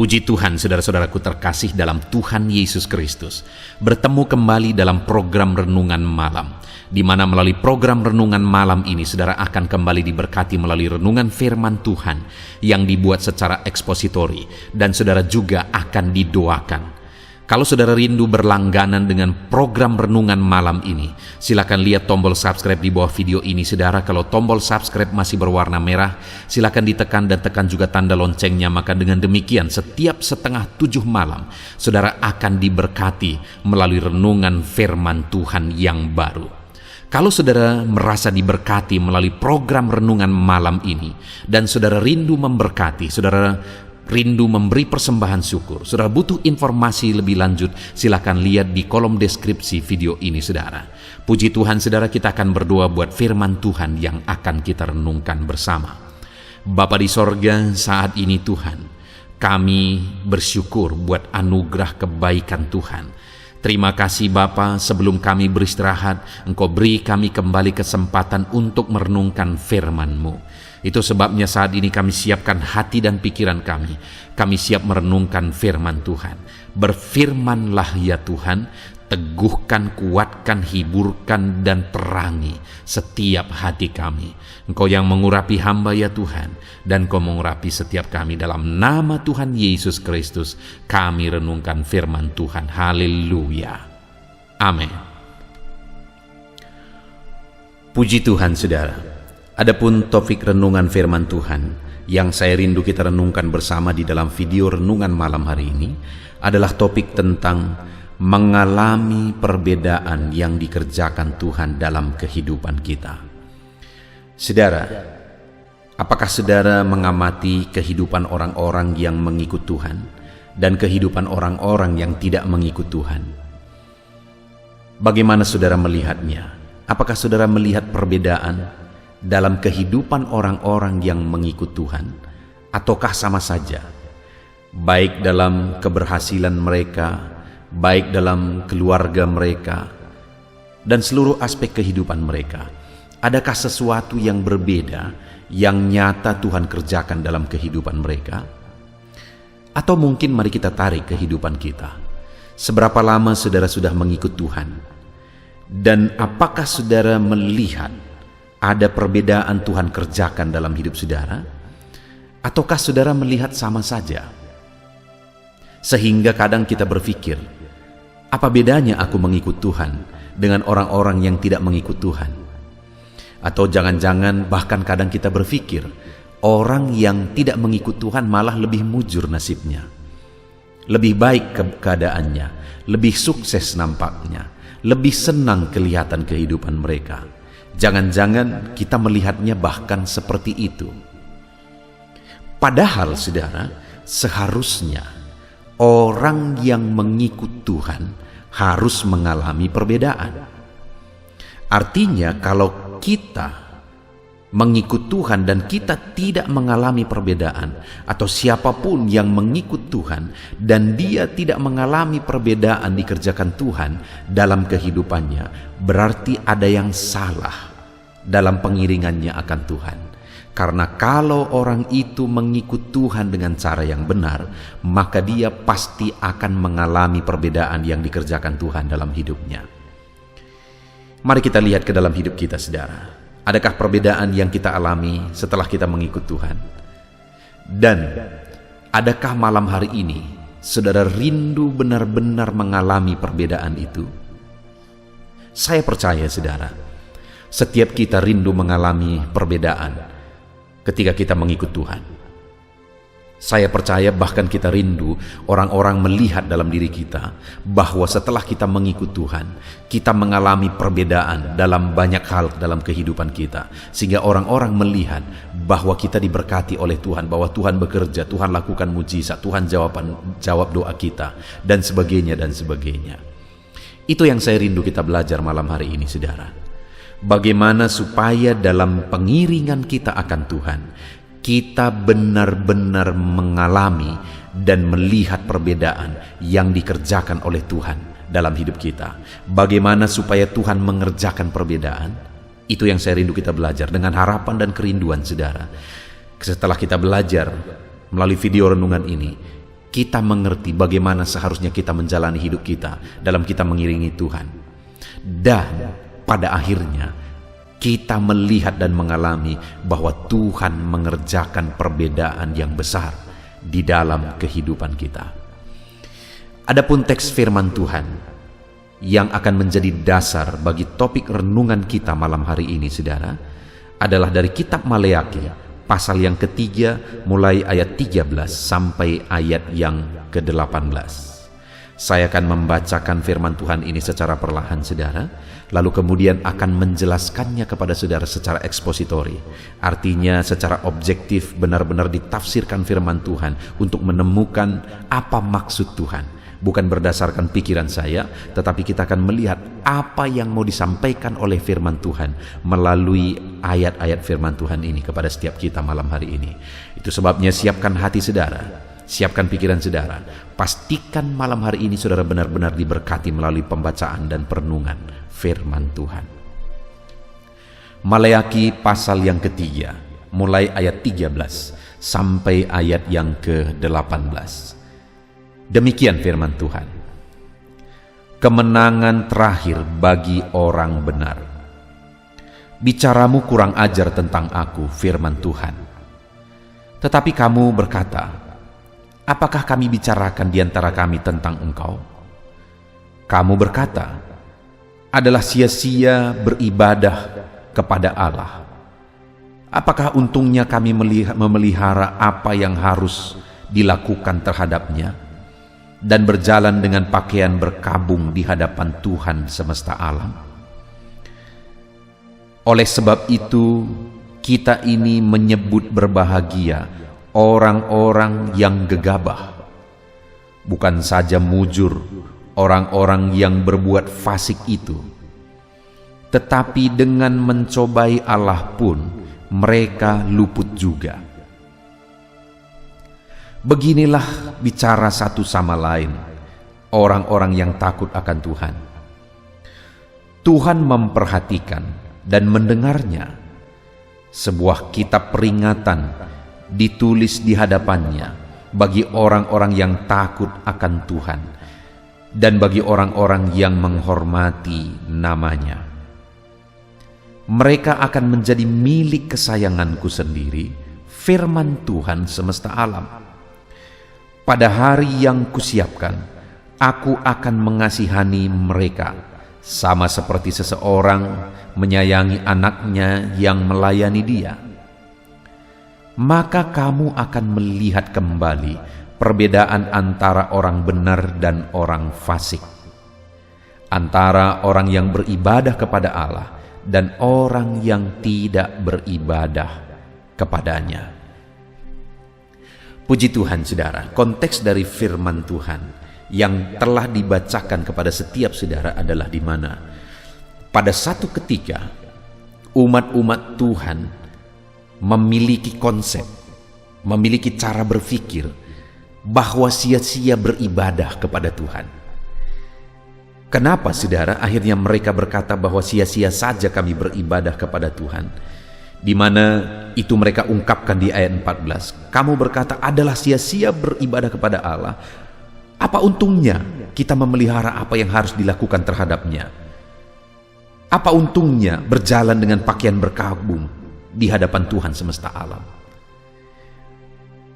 Puji Tuhan, saudara-saudaraku terkasih dalam Tuhan Yesus Kristus. Bertemu kembali dalam program Renungan Malam, di mana melalui program Renungan Malam ini, saudara akan kembali diberkati melalui renungan firman Tuhan yang dibuat secara ekspositori, dan saudara juga akan didoakan. Kalau saudara rindu berlangganan dengan program Renungan Malam ini, silakan lihat tombol subscribe di bawah video ini, saudara. Kalau tombol subscribe masih berwarna merah, silakan ditekan dan tekan juga tanda loncengnya. Maka dengan demikian, setiap 6:30 malam, saudara akan diberkati melalui renungan firman Tuhan yang baru. Kalau saudara merasa diberkati melalui program Renungan Malam ini, dan saudara rindu memberkati, saudara rindu memberi persembahan syukur, saudara butuh informasi lebih lanjut, silakan lihat di kolom deskripsi video ini, saudara. Puji Tuhan, saudara, kita akan berdoa buat firman Tuhan yang akan kita renungkan bersama. Bapa di sorga, saat ini Tuhan, kami bersyukur buat anugerah kebaikan Tuhan. Terima kasih Bapa, sebelum kami beristirahat, Engkau beri kami kembali kesempatan untuk merenungkan firman-Mu. Itu sebabnya saat ini kami siapkan hati dan pikiran kami. Kami siap merenungkan firman Tuhan. Berfirmanlah ya Tuhan, teguhkan, kuatkan, hiburkan, dan terangi setiap hati kami. Engkau yang mengurapi hamba ya Tuhan, dan Engkau mengurapi setiap kami. Dalam nama Tuhan Yesus Kristus, kami renungkan firman Tuhan. Haleluya. Amin. Puji Tuhan, saudara. Adapun topik renungan firman Tuhan yang saya rindu kita renungkan bersama di dalam video renungan malam hari ini adalah topik tentang mengalami perbedaan yang dikerjakan Tuhan dalam kehidupan kita. Saudara, apakah saudara mengamati kehidupan orang-orang yang mengikut Tuhan dan kehidupan orang-orang yang tidak mengikut Tuhan? Bagaimana saudara melihatnya? Apakah saudara melihat perbedaan dalam kehidupan orang-orang yang mengikut Tuhan, ataukah sama saja, baik dalam keberhasilan mereka, baik dalam keluarga mereka, dan seluruh aspek kehidupan mereka? Adakah sesuatu yang berbeda yang nyata Tuhan kerjakan dalam kehidupan mereka? Atau mungkin mari kita tarik kehidupan kita. Seberapa lama saudara sudah mengikut Tuhan? Dan apakah saudara melihat ada perbedaan Tuhan kerjakan dalam hidup saudara? Ataukah saudara melihat sama saja? Sehingga kadang kita berpikir, apa bedanya aku mengikut Tuhan dengan orang-orang yang tidak mengikut Tuhan? Atau jangan-jangan bahkan kadang kita berpikir, orang yang tidak mengikut Tuhan malah lebih mujur nasibnya, lebih baik keadaannya, lebih sukses nampaknya, lebih senang kelihatan kehidupan mereka. Jangan-jangan kita melihatnya bahkan seperti itu. Padahal saudara, seharusnya orang yang mengikut Tuhan harus mengalami perbedaan. Artinya kalau kita mengikut Tuhan dan kita tidak mengalami perbedaan, atau siapapun yang mengikut Tuhan dan dia tidak mengalami perbedaan dikerjakan Tuhan dalam kehidupannya, berarti ada yang salah dalam pengiringannya akan Tuhan. Karena kalau orang itu mengikut Tuhan dengan cara yang benar, maka dia pasti akan mengalami perbedaan yang dikerjakan Tuhan dalam hidupnya. Mari kita lihat ke dalam hidup kita, saudara. Adakah perbedaan yang kita alami setelah kita mengikut Tuhan? Dan adakah malam hari ini saudara rindu benar-benar mengalami perbedaan itu? Saya percaya, saudara, setiap kita rindu mengalami perbedaan ketika kita mengikut Tuhan. Saya percaya bahkan kita rindu orang-orang melihat dalam diri kita bahwa setelah kita mengikut Tuhan, kita mengalami perbedaan dalam banyak hal dalam kehidupan kita. Sehingga orang-orang melihat bahwa kita diberkati oleh Tuhan, bahwa Tuhan bekerja, Tuhan lakukan mujizat, Tuhan jawab doa kita, dan sebagainya dan sebagainya. Itu yang saya rindu kita belajar malam hari ini, saudara. Bagaimana supaya dalam pengiringan kita akan Tuhan, kita benar-benar mengalami dan melihat perbedaan yang dikerjakan oleh Tuhan dalam hidup kita. Bagaimana supaya Tuhan mengerjakan perbedaan? Itu yang saya rindu kita belajar dengan harapan dan kerinduan, saudara. Setelah kita belajar melalui video renungan ini, kita mengerti bagaimana seharusnya kita menjalani hidup kita dalam kita mengiringi Tuhan. Dan pada akhirnya kita melihat dan mengalami bahwa Tuhan mengerjakan perbedaan yang besar di dalam kehidupan kita. Adapun teks firman Tuhan yang akan menjadi dasar bagi topik renungan kita malam hari ini, saudara, adalah dari kitab Maleakhi pasal yang ketiga mulai ayat 13 sampai ayat yang ke-18. Saya akan membacakan firman Tuhan ini secara perlahan, saudara, lalu kemudian akan menjelaskannya kepada saudara secara ekspositori. Artinya secara objektif benar-benar ditafsirkan firman Tuhan untuk menemukan apa maksud Tuhan. Bukan berdasarkan pikiran saya, tetapi kita akan melihat apa yang mau disampaikan oleh firman Tuhan melalui ayat-ayat firman Tuhan ini kepada setiap kita malam hari ini. Itu sebabnya siapkan hati saudara, siapkan pikiran saudara. Pastikan malam hari ini saudara benar-benar diberkati melalui pembacaan dan perenungan firman Tuhan. Maleakhi pasal yang ketiga, mulai ayat 13 sampai ayat yang ke-18. Demikian firman Tuhan. Kemenangan terakhir bagi orang benar. Bicaramu kurang ajar tentang aku, firman Tuhan. Tetapi kamu berkata, apakah kami bicarakan di antara kami tentang engkau? Kamu berkata, adalah sia-sia beribadah kepada Allah. Apakah untungnya kami memelihara apa yang harus dilakukan terhadapnya dan berjalan dengan pakaian berkabung di hadapan Tuhan semesta alam? Oleh sebab itu, kita ini menyebut berbahagia orang-orang yang gegabah, bukan saja mujur orang-orang yang berbuat fasik itu, tetapi dengan mencobai Allah pun mereka luput juga. Beginilah bicara satu sama lain orang-orang yang takut akan Tuhan. Tuhan memperhatikan dan mendengarnya. Sebuah kitab peringatan ditulis di hadapannya bagi orang-orang yang takut akan Tuhan dan bagi orang-orang yang menghormati namanya. Mereka akan menjadi milik kesayanganku sendiri, firman Tuhan semesta alam. Pada hari yang kusiapkan, aku akan mengasihani mereka, sama seperti seseorang menyayangi anaknya yang melayani dia. Maka kamu akan melihat kembali perbedaan antara orang benar dan orang fasik, antara orang yang beribadah kepada Allah dan orang yang tidak beribadah kepadanya. Puji Tuhan, saudara, konteks dari firman Tuhan yang telah dibacakan kepada setiap saudara adalah di mana pada satu ketika umat-umat Tuhan memiliki konsep, memiliki cara berpikir bahwa sia-sia beribadah kepada Tuhan. Kenapa, saudara, akhirnya mereka berkata bahwa sia-sia saja kami beribadah kepada Tuhan? Di mana itu mereka ungkapkan di ayat 14. Kamu berkata adalah sia-sia beribadah kepada Allah. Apa untungnya kita memelihara apa yang harus dilakukan terhadapnya? Apa untungnya berjalan dengan pakaian berkabung di hadapan Tuhan semesta alam?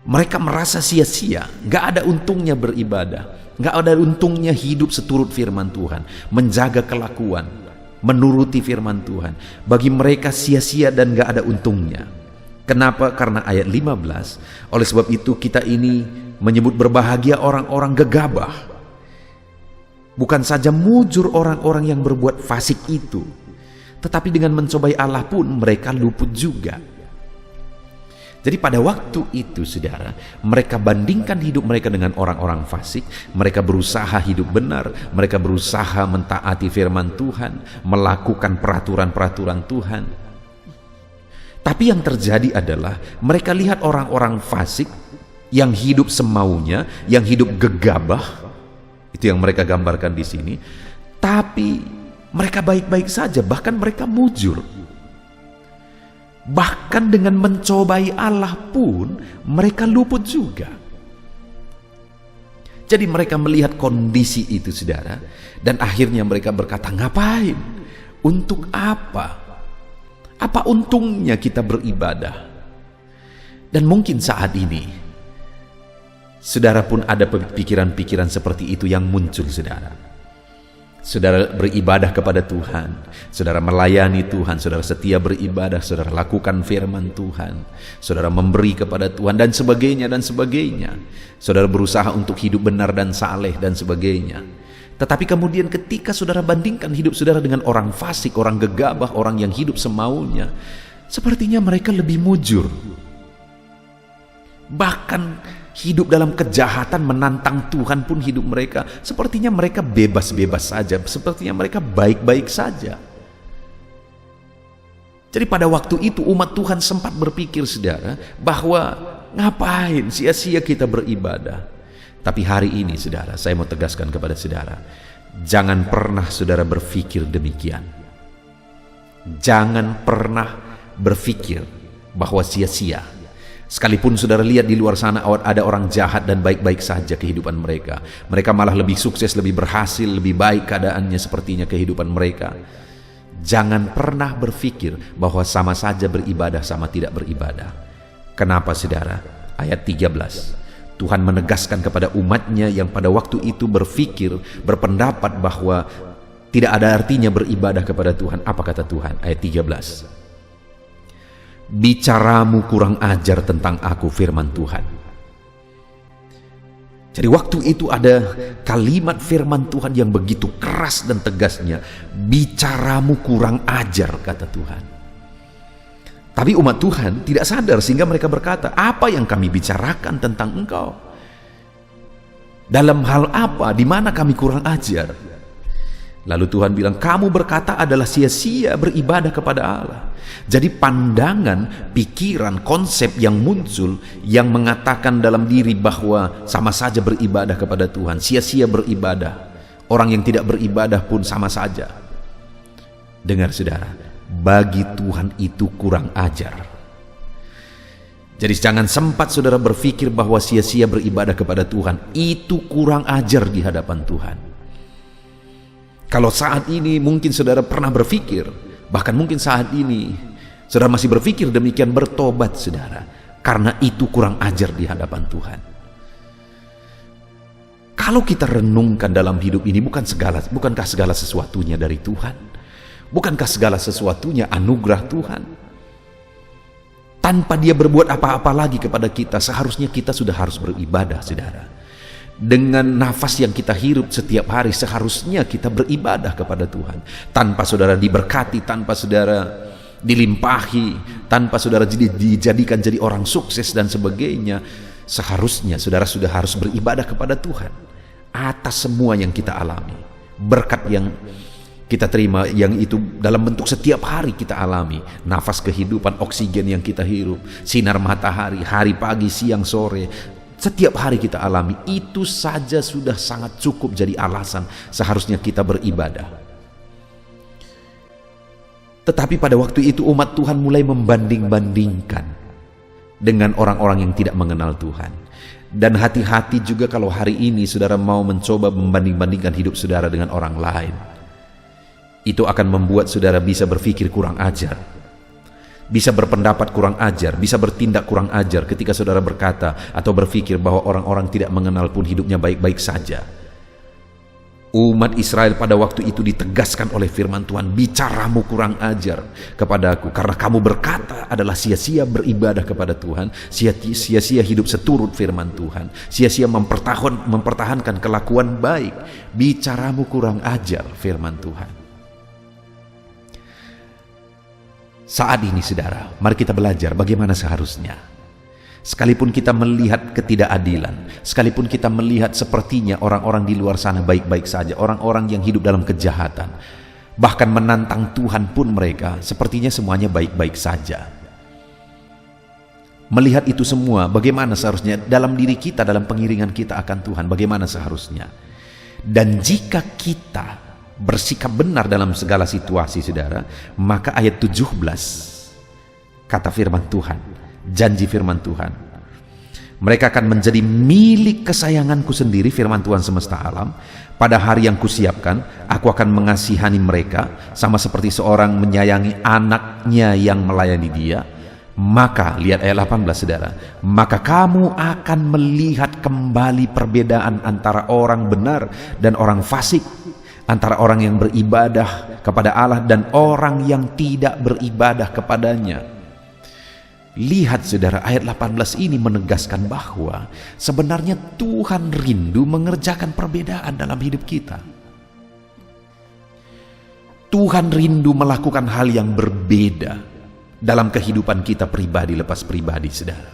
Mereka merasa sia-sia, gak ada untungnya beribadah, gak ada untungnya hidup seturut firman Tuhan, menjaga kelakuan, menuruti firman Tuhan. Bagi mereka sia-sia dan gak ada untungnya. Kenapa? Karena ayat 15, oleh sebab itu kita ini menyebut berbahagia orang-orang gegabah, bukan saja mujur orang-orang yang berbuat fasik itu, tetapi dengan mencobai Allah pun mereka luput juga. Jadi pada waktu itu, saudara, mereka bandingkan hidup mereka dengan orang-orang fasik. Mereka berusaha hidup benar, mereka berusaha mentaati firman Tuhan, melakukan peraturan-peraturan Tuhan. Tapi yang terjadi adalah mereka lihat orang-orang fasik yang hidup semaunya, yang hidup gegabah. Itu yang mereka gambarkan di sini. Tapi mereka baik-baik saja, bahkan mereka mujur. Bahkan dengan mencobai Allah pun mereka luput juga. Jadi mereka melihat kondisi itu, saudara, dan akhirnya mereka berkata, ngapain? Untuk apa? Apa untungnya kita beribadah? Dan mungkin saat ini saudara pun ada pikiran-pikiran seperti itu yang muncul, saudara. Saudara beribadah kepada Tuhan, saudara melayani Tuhan, saudara setia beribadah, saudara lakukan firman Tuhan, saudara memberi kepada Tuhan, dan sebagainya dan sebagainya. Saudara berusaha untuk hidup benar dan saleh dan sebagainya. Tetapi kemudian ketika saudara bandingkan hidup saudara dengan orang fasik, orang gegabah, orang yang hidup semaunya, sepertinya mereka lebih mujur. Bahkan hidup dalam kejahatan, menantang Tuhan pun hidup mereka, sepertinya mereka bebas-bebas saja, sepertinya mereka baik-baik saja. Jadi pada waktu itu umat Tuhan sempat berpikir, saudara, bahwa ngapain sia-sia kita beribadah. Tapi hari ini, saudara, saya mau tegaskan kepada saudara, jangan pernah saudara berpikir demikian. Jangan pernah berpikir bahwa sia-sia. Sekalipun saudara lihat di luar sana ada orang jahat dan baik-baik saja kehidupan mereka. Mereka malah lebih sukses, lebih berhasil, lebih baik keadaannya sepertinya kehidupan mereka. Jangan pernah berpikir bahwa sama saja beribadah sama tidak beribadah. Kenapa, saudara? Ayat 13. Tuhan menegaskan kepada umatnya yang pada waktu itu berpikir, berpendapat bahwa tidak ada artinya beribadah kepada Tuhan. Apa kata Tuhan? Ayat 13. Bicaramu kurang ajar tentang aku, firman Tuhan. Jadi waktu itu ada kalimat firman Tuhan yang begitu keras dan tegasnya. Bicaramu kurang ajar, kata Tuhan. Tapi umat Tuhan tidak sadar sehingga mereka berkata, apa yang kami bicarakan tentang engkau? Dalam hal apa? Di mana kami kurang ajar? Lalu Tuhan bilang, kamu berkata adalah sia-sia beribadah kepada Allah. Jadi pandangan, pikiran, konsep yang muncul yang mengatakan dalam diri bahwa sama saja beribadah kepada Tuhan, sia-sia beribadah. Orang yang tidak beribadah pun sama saja. Dengar, saudara, bagi Tuhan itu kurang ajar. Jadi jangan sempat saudara berpikir bahwa sia-sia beribadah kepada Tuhan. Itu kurang ajar di hadapan Tuhan. Kalau saat ini mungkin saudara pernah berpikir, bahkan mungkin saat ini saudara masih berpikir demikian, bertobat saudara, karena itu kurang ajar di hadapan Tuhan. Kalau kita renungkan dalam hidup ini, bukankah segala sesuatunya dari Tuhan? Bukankah segala sesuatunya anugerah Tuhan? Tanpa Dia berbuat apa-apa lagi kepada kita, seharusnya kita sudah harus beribadah, saudara. Dengan nafas yang kita hirup setiap hari, seharusnya kita beribadah kepada Tuhan. Tanpa saudara diberkati, tanpa saudara dilimpahi, tanpa saudara dijadikan jadi orang sukses dan sebagainya, seharusnya saudara sudah harus beribadah kepada Tuhan atas semua yang kita alami. Berkat yang kita terima, yang itu dalam bentuk setiap hari kita alami, nafas kehidupan, oksigen yang kita hirup, sinar matahari, hari pagi, siang, sore, setiap hari kita alami, itu saja sudah sangat cukup jadi alasan seharusnya kita beribadah. Tetapi pada waktu itu umat Tuhan mulai membanding-bandingkan dengan orang-orang yang tidak mengenal Tuhan. Dan hati-hati juga kalau hari ini saudara mau mencoba membanding-bandingkan hidup saudara dengan orang lain. Itu akan membuat saudara bisa berpikir kurang ajar, bisa berpendapat kurang ajar, bisa bertindak kurang ajar ketika saudara berkata atau berpikir bahwa orang-orang tidak mengenal pun hidupnya baik-baik saja. Umat Israel pada waktu itu ditegaskan oleh firman Tuhan, bicaramu kurang ajar kepadaku, karena kamu berkata adalah sia-sia beribadah kepada Tuhan, sia-sia hidup seturut firman Tuhan, sia-sia mempertahankan kelakuan baik. Bicaramu kurang ajar, firman Tuhan. Saat ini saudara, mari kita belajar bagaimana seharusnya. Sekalipun kita melihat ketidakadilan, sekalipun kita melihat sepertinya orang-orang di luar sana baik-baik saja, orang-orang yang hidup dalam kejahatan, bahkan menantang Tuhan pun mereka sepertinya semuanya baik-baik saja. Melihat itu semua, bagaimana seharusnya dalam diri kita, dalam pengiringan kita akan Tuhan, bagaimana seharusnya. Dan jika kita bersikap benar dalam segala situasi, saudara, maka ayat 17 kata firman Tuhan, janji firman Tuhan, Mereka akan menjadi milik kesayanganku sendiri, firman Tuhan semesta alam. Pada hari yang kusiapkan, aku akan mengasihani mereka sama seperti seorang menyayangi anaknya yang melayani dia. Maka, lihat ayat 18 saudara, maka kamu akan melihat kembali perbedaan antara orang benar dan orang fasik, antara orang yang beribadah kepada Allah dan orang yang tidak beribadah kepadanya. Lihat saudara, ayat 18 ini menegaskan bahwa sebenarnya Tuhan rindu mengerjakan perbedaan dalam hidup kita. Tuhan rindu melakukan hal yang berbeda dalam kehidupan kita pribadi lepas pribadi, saudara.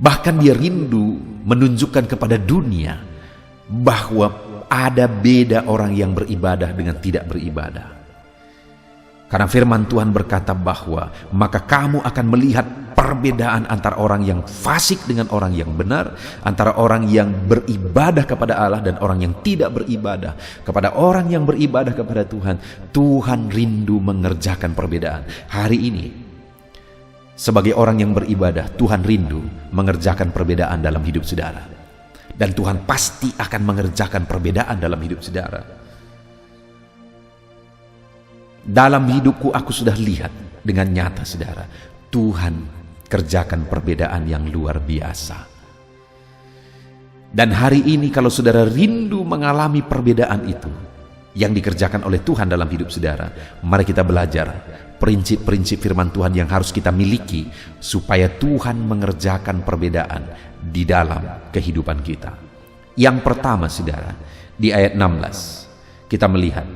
Bahkan dia rindu menunjukkan kepada dunia bahwa ada beda orang yang beribadah dengan tidak beribadah. Karena firman Tuhan berkata bahwa maka kamu akan melihat perbedaan antara orang yang fasik dengan orang yang benar, antara orang yang beribadah kepada Allah dan orang yang tidak beribadah kepada orang yang beribadah kepada Tuhan. Tuhan rindu mengerjakan perbedaan. Hari ini sebagai orang yang beribadah, Tuhan rindu mengerjakan perbedaan dalam hidup saudara. Dan Tuhan pasti akan mengerjakan perbedaan dalam hidup saudara. Dalam hidupku aku sudah lihat dengan nyata saudara, Tuhan kerjakan perbedaan yang luar biasa. Dan hari ini kalau saudara rindu mengalami perbedaan itu yang dikerjakan oleh Tuhan dalam hidup saudara, mari kita belajar prinsip-prinsip firman Tuhan yang harus kita miliki supaya Tuhan mengerjakan perbedaan di dalam kehidupan kita. Yang pertama saudara, di ayat 16 kita melihat,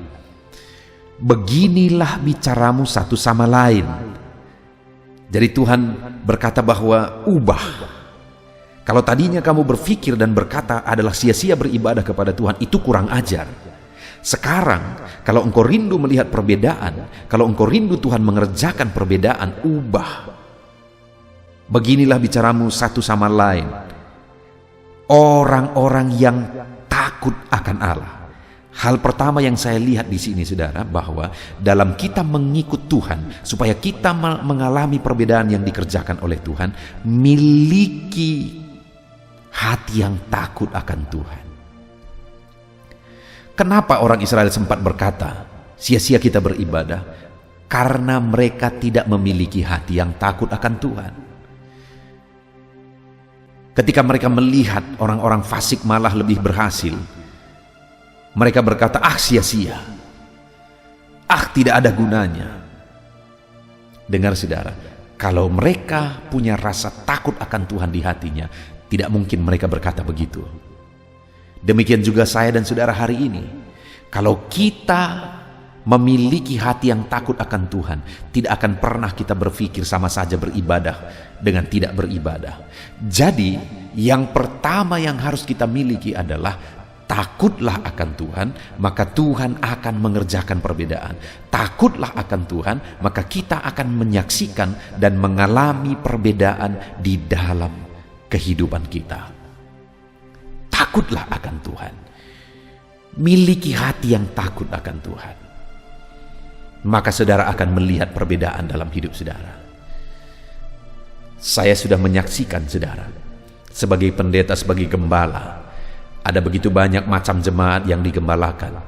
beginilah bicaramu satu sama lain. Jadi Tuhan berkata bahwa ubah. Kalau tadinya kamu berpikir dan berkata adalah sia-sia beribadah kepada Tuhan, itu kurang ajar. Sekarang kalau engkau rindu melihat perbedaan, kalau engkau rindu Tuhan mengerjakan perbedaan, ubah. Beginilah bicaramu satu sama lain, orang-orang yang takut akan Allah. Hal pertama yang saya lihat di sini saudara, bahwa dalam kita mengikut Tuhan, supaya kita mengalami perbedaan yang dikerjakan oleh Tuhan, miliki hati yang takut akan Tuhan. Kenapa orang Israel sempat berkata, sia-sia kita beribadah? Karena mereka tidak memiliki hati yang takut akan Tuhan. Ketika mereka melihat orang-orang fasik malah lebih berhasil, mereka berkata, ah sia-sia, ah tidak ada gunanya. Dengar saudara, kalau mereka punya rasa takut akan Tuhan di hatinya, tidak mungkin mereka berkata begitu. Demikian juga saya dan saudara hari ini. Kalau kita memiliki hati yang takut akan Tuhan, tidak akan pernah kita berpikir sama saja beribadah dengan tidak beribadah. Jadi yang pertama yang harus kita miliki adalah takutlah akan Tuhan, maka Tuhan akan mengerjakan perbedaan. Takutlah akan Tuhan, maka kita akan menyaksikan dan mengalami perbedaan di dalam kehidupan kita. Takutlah akan Tuhan. Miliki hati yang takut akan Tuhan. Maka saudara akan melihat perbedaan dalam hidup saudara. Saya sudah menyaksikan saudara, sebagai pendeta, sebagai gembala, ada begitu banyak macam jemaat yang digembalakan.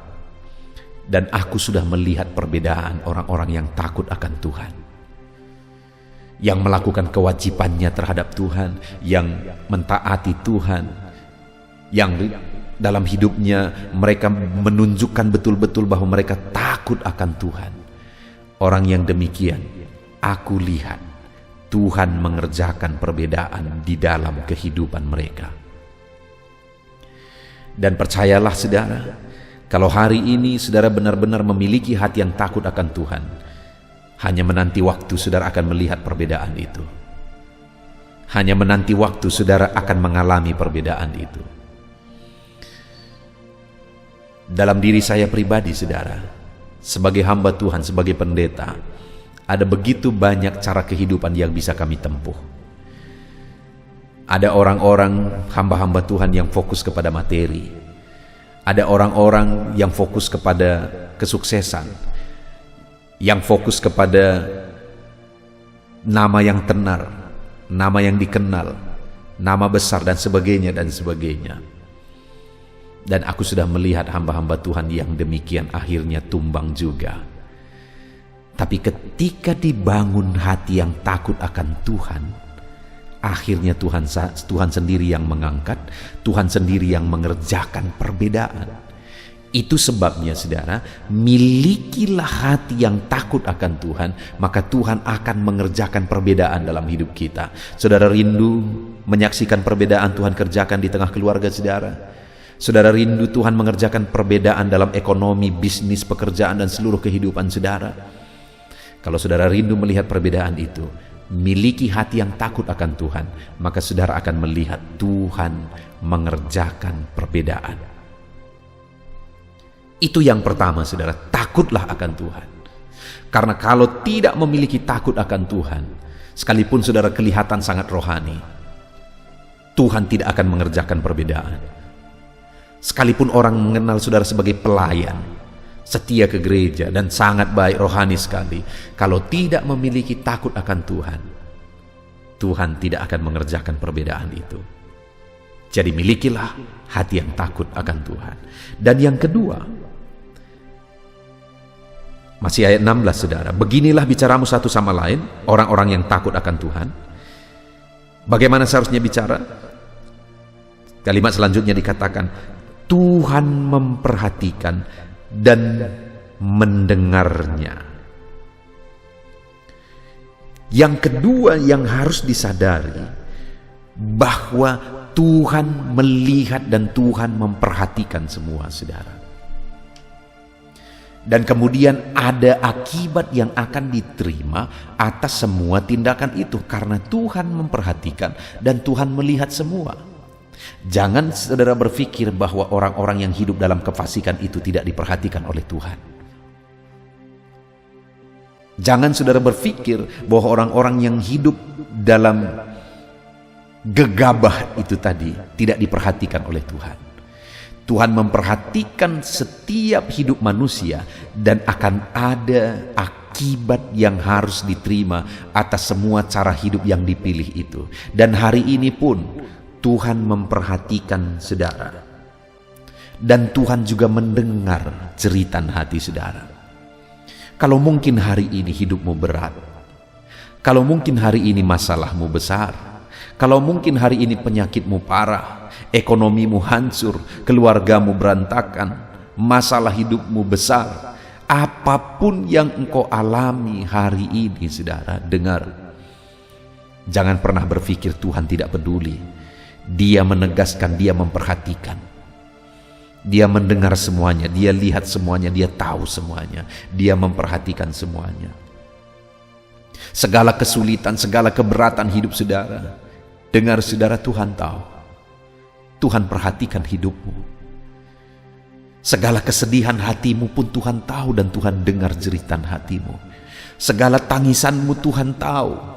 Dan aku sudah melihat perbedaan orang-orang yang takut akan Tuhan, yang melakukan kewajibannya terhadap Tuhan, yang mentaati Tuhan, yang dalam hidupnya mereka menunjukkan betul-betul bahwa mereka takut akan Tuhan. Orang yang demikian, aku lihat Tuhan mengerjakan perbedaan di dalam kehidupan mereka. Dan percayalah saudara, kalau hari ini saudara benar-benar memiliki hati yang takut akan Tuhan, hanya menanti waktu saudara akan melihat perbedaan itu. Hanya menanti waktu saudara akan mengalami perbedaan itu. Dalam diri saya pribadi saudara, sebagai hamba Tuhan, sebagai pendeta, ada begitu banyak cara kehidupan yang bisa kami tempuh. Ada orang-orang hamba-hamba Tuhan yang fokus kepada materi. Ada orang-orang yang fokus kepada kesuksesan, yang fokus kepada nama yang tenar, nama yang dikenal, nama besar dan sebagainya dan sebagainya. Dan aku sudah melihat hamba-hamba Tuhan yang demikian akhirnya tumbang juga. Tapi ketika dibangun hati yang takut akan Tuhan, akhirnya Tuhan sendiri yang mengangkat, Tuhan sendiri yang mengerjakan perbedaan. Itu sebabnya saudara, milikilah hati yang takut akan Tuhan, maka Tuhan akan mengerjakan perbedaan dalam hidup kita. Saudara rindu menyaksikan perbedaan Tuhan kerjakan di tengah keluarga saudara? Saudara rindu Tuhan mengerjakan perbedaan dalam ekonomi, bisnis, pekerjaan, dan seluruh kehidupan saudara? Kalau saudara rindu melihat perbedaan itu, miliki hati yang takut akan Tuhan, maka saudara akan melihat Tuhan mengerjakan perbedaan. Itu yang pertama saudara, takutlah akan Tuhan. Karena kalau tidak memiliki takut akan Tuhan, sekalipun saudara kelihatan sangat rohani, Tuhan tidak akan mengerjakan perbedaan. Sekalipun orang mengenal saudara sebagai pelayan, setia ke gereja dan sangat baik rohani sekali, kalau tidak memiliki takut akan Tuhan, Tuhan tidak akan mengerjakan perbedaan itu. Jadi milikilah hati yang takut akan Tuhan. Dan yang kedua, masih ayat 16 saudara, beginilah bicaramu satu sama lain, orang-orang yang takut akan Tuhan. Bagaimana seharusnya bicara? Kalimat selanjutnya dikatakan, Tuhan memperhatikan dan mendengarnya. Yang kedua yang harus disadari, bahwa Tuhan melihat dan Tuhan memperhatikan semua saudara. Dan kemudian ada akibat yang akan diterima atas semua tindakan itu, karena Tuhan memperhatikan dan Tuhan melihat semua. Jangan saudara berpikir bahwa orang-orang yang hidup dalam kefasikan itu tidak diperhatikan oleh Tuhan. Jangan saudara berpikir bahwa orang-orang yang hidup dalam gegabah itu tadi tidak diperhatikan oleh Tuhan. Tuhan memperhatikan setiap hidup manusia, dan akan ada akibat yang harus diterima atas semua cara hidup yang dipilih itu. Dan hari ini pun Tuhan memperhatikan saudara, dan Tuhan juga mendengar jeritan hati saudara. Kalau mungkin hari ini hidupmu berat, kalau mungkin hari ini masalahmu besar, kalau mungkin hari ini penyakitmu parah, ekonomimu hancur, keluargamu berantakan, masalah hidupmu besar, apapun yang engkau alami hari ini saudara, dengar, jangan pernah berpikir Tuhan tidak peduli. Dia menegaskan, dia memperhatikan, dia mendengar semuanya, dia lihat semuanya, dia tahu semuanya, dia memperhatikan semuanya. Segala kesulitan, segala keberatan hidup saudara, dengar saudara, Tuhan tahu, Tuhan perhatikan hidupmu. Segala kesedihan hatimu pun Tuhan tahu, dan Tuhan dengar jeritan hatimu. Segala tangisanmu Tuhan tahu.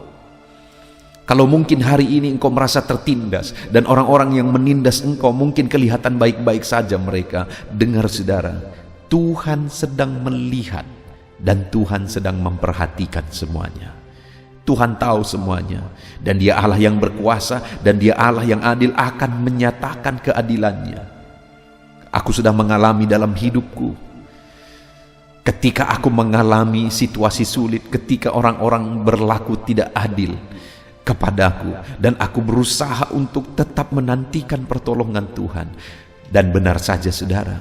Kalau mungkin hari ini engkau merasa tertindas, dan orang-orang yang menindas engkau mungkin kelihatan baik-baik saja mereka, dengar saudara, Tuhan sedang melihat dan Tuhan sedang memperhatikan semuanya. Tuhan tahu semuanya, dan Dia Allah yang berkuasa, dan Dia Allah yang adil, akan menyatakan keadilannya. Aku sudah mengalami dalam hidupku, ketika aku mengalami situasi sulit, ketika orang-orang berlaku tidak adil kepadaku, dan aku berusaha untuk tetap menantikan pertolongan Tuhan. Dan benar saja saudara,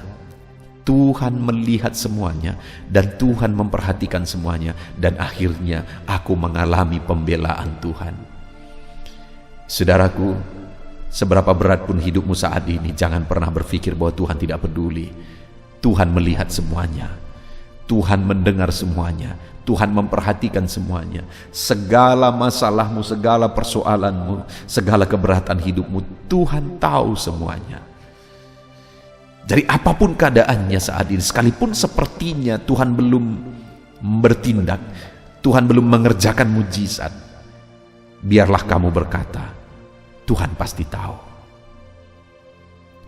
Tuhan melihat semuanya, dan Tuhan memperhatikan semuanya, dan akhirnya aku mengalami pembelaan Tuhan. Saudaraku, seberapa berat pun hidupmu saat ini, jangan pernah berpikir bahwa Tuhan tidak peduli. Tuhan melihat semuanya, Tuhan mendengar semuanya, Tuhan memperhatikan semuanya. Segala masalahmu, segala persoalanmu, segala keberatan hidupmu, Tuhan tahu semuanya. Jadi apapun keadaannya saat ini, sekalipun sepertinya Tuhan belum bertindak, Tuhan belum mengerjakan mujizat, biarlah kamu berkata, Tuhan pasti tahu.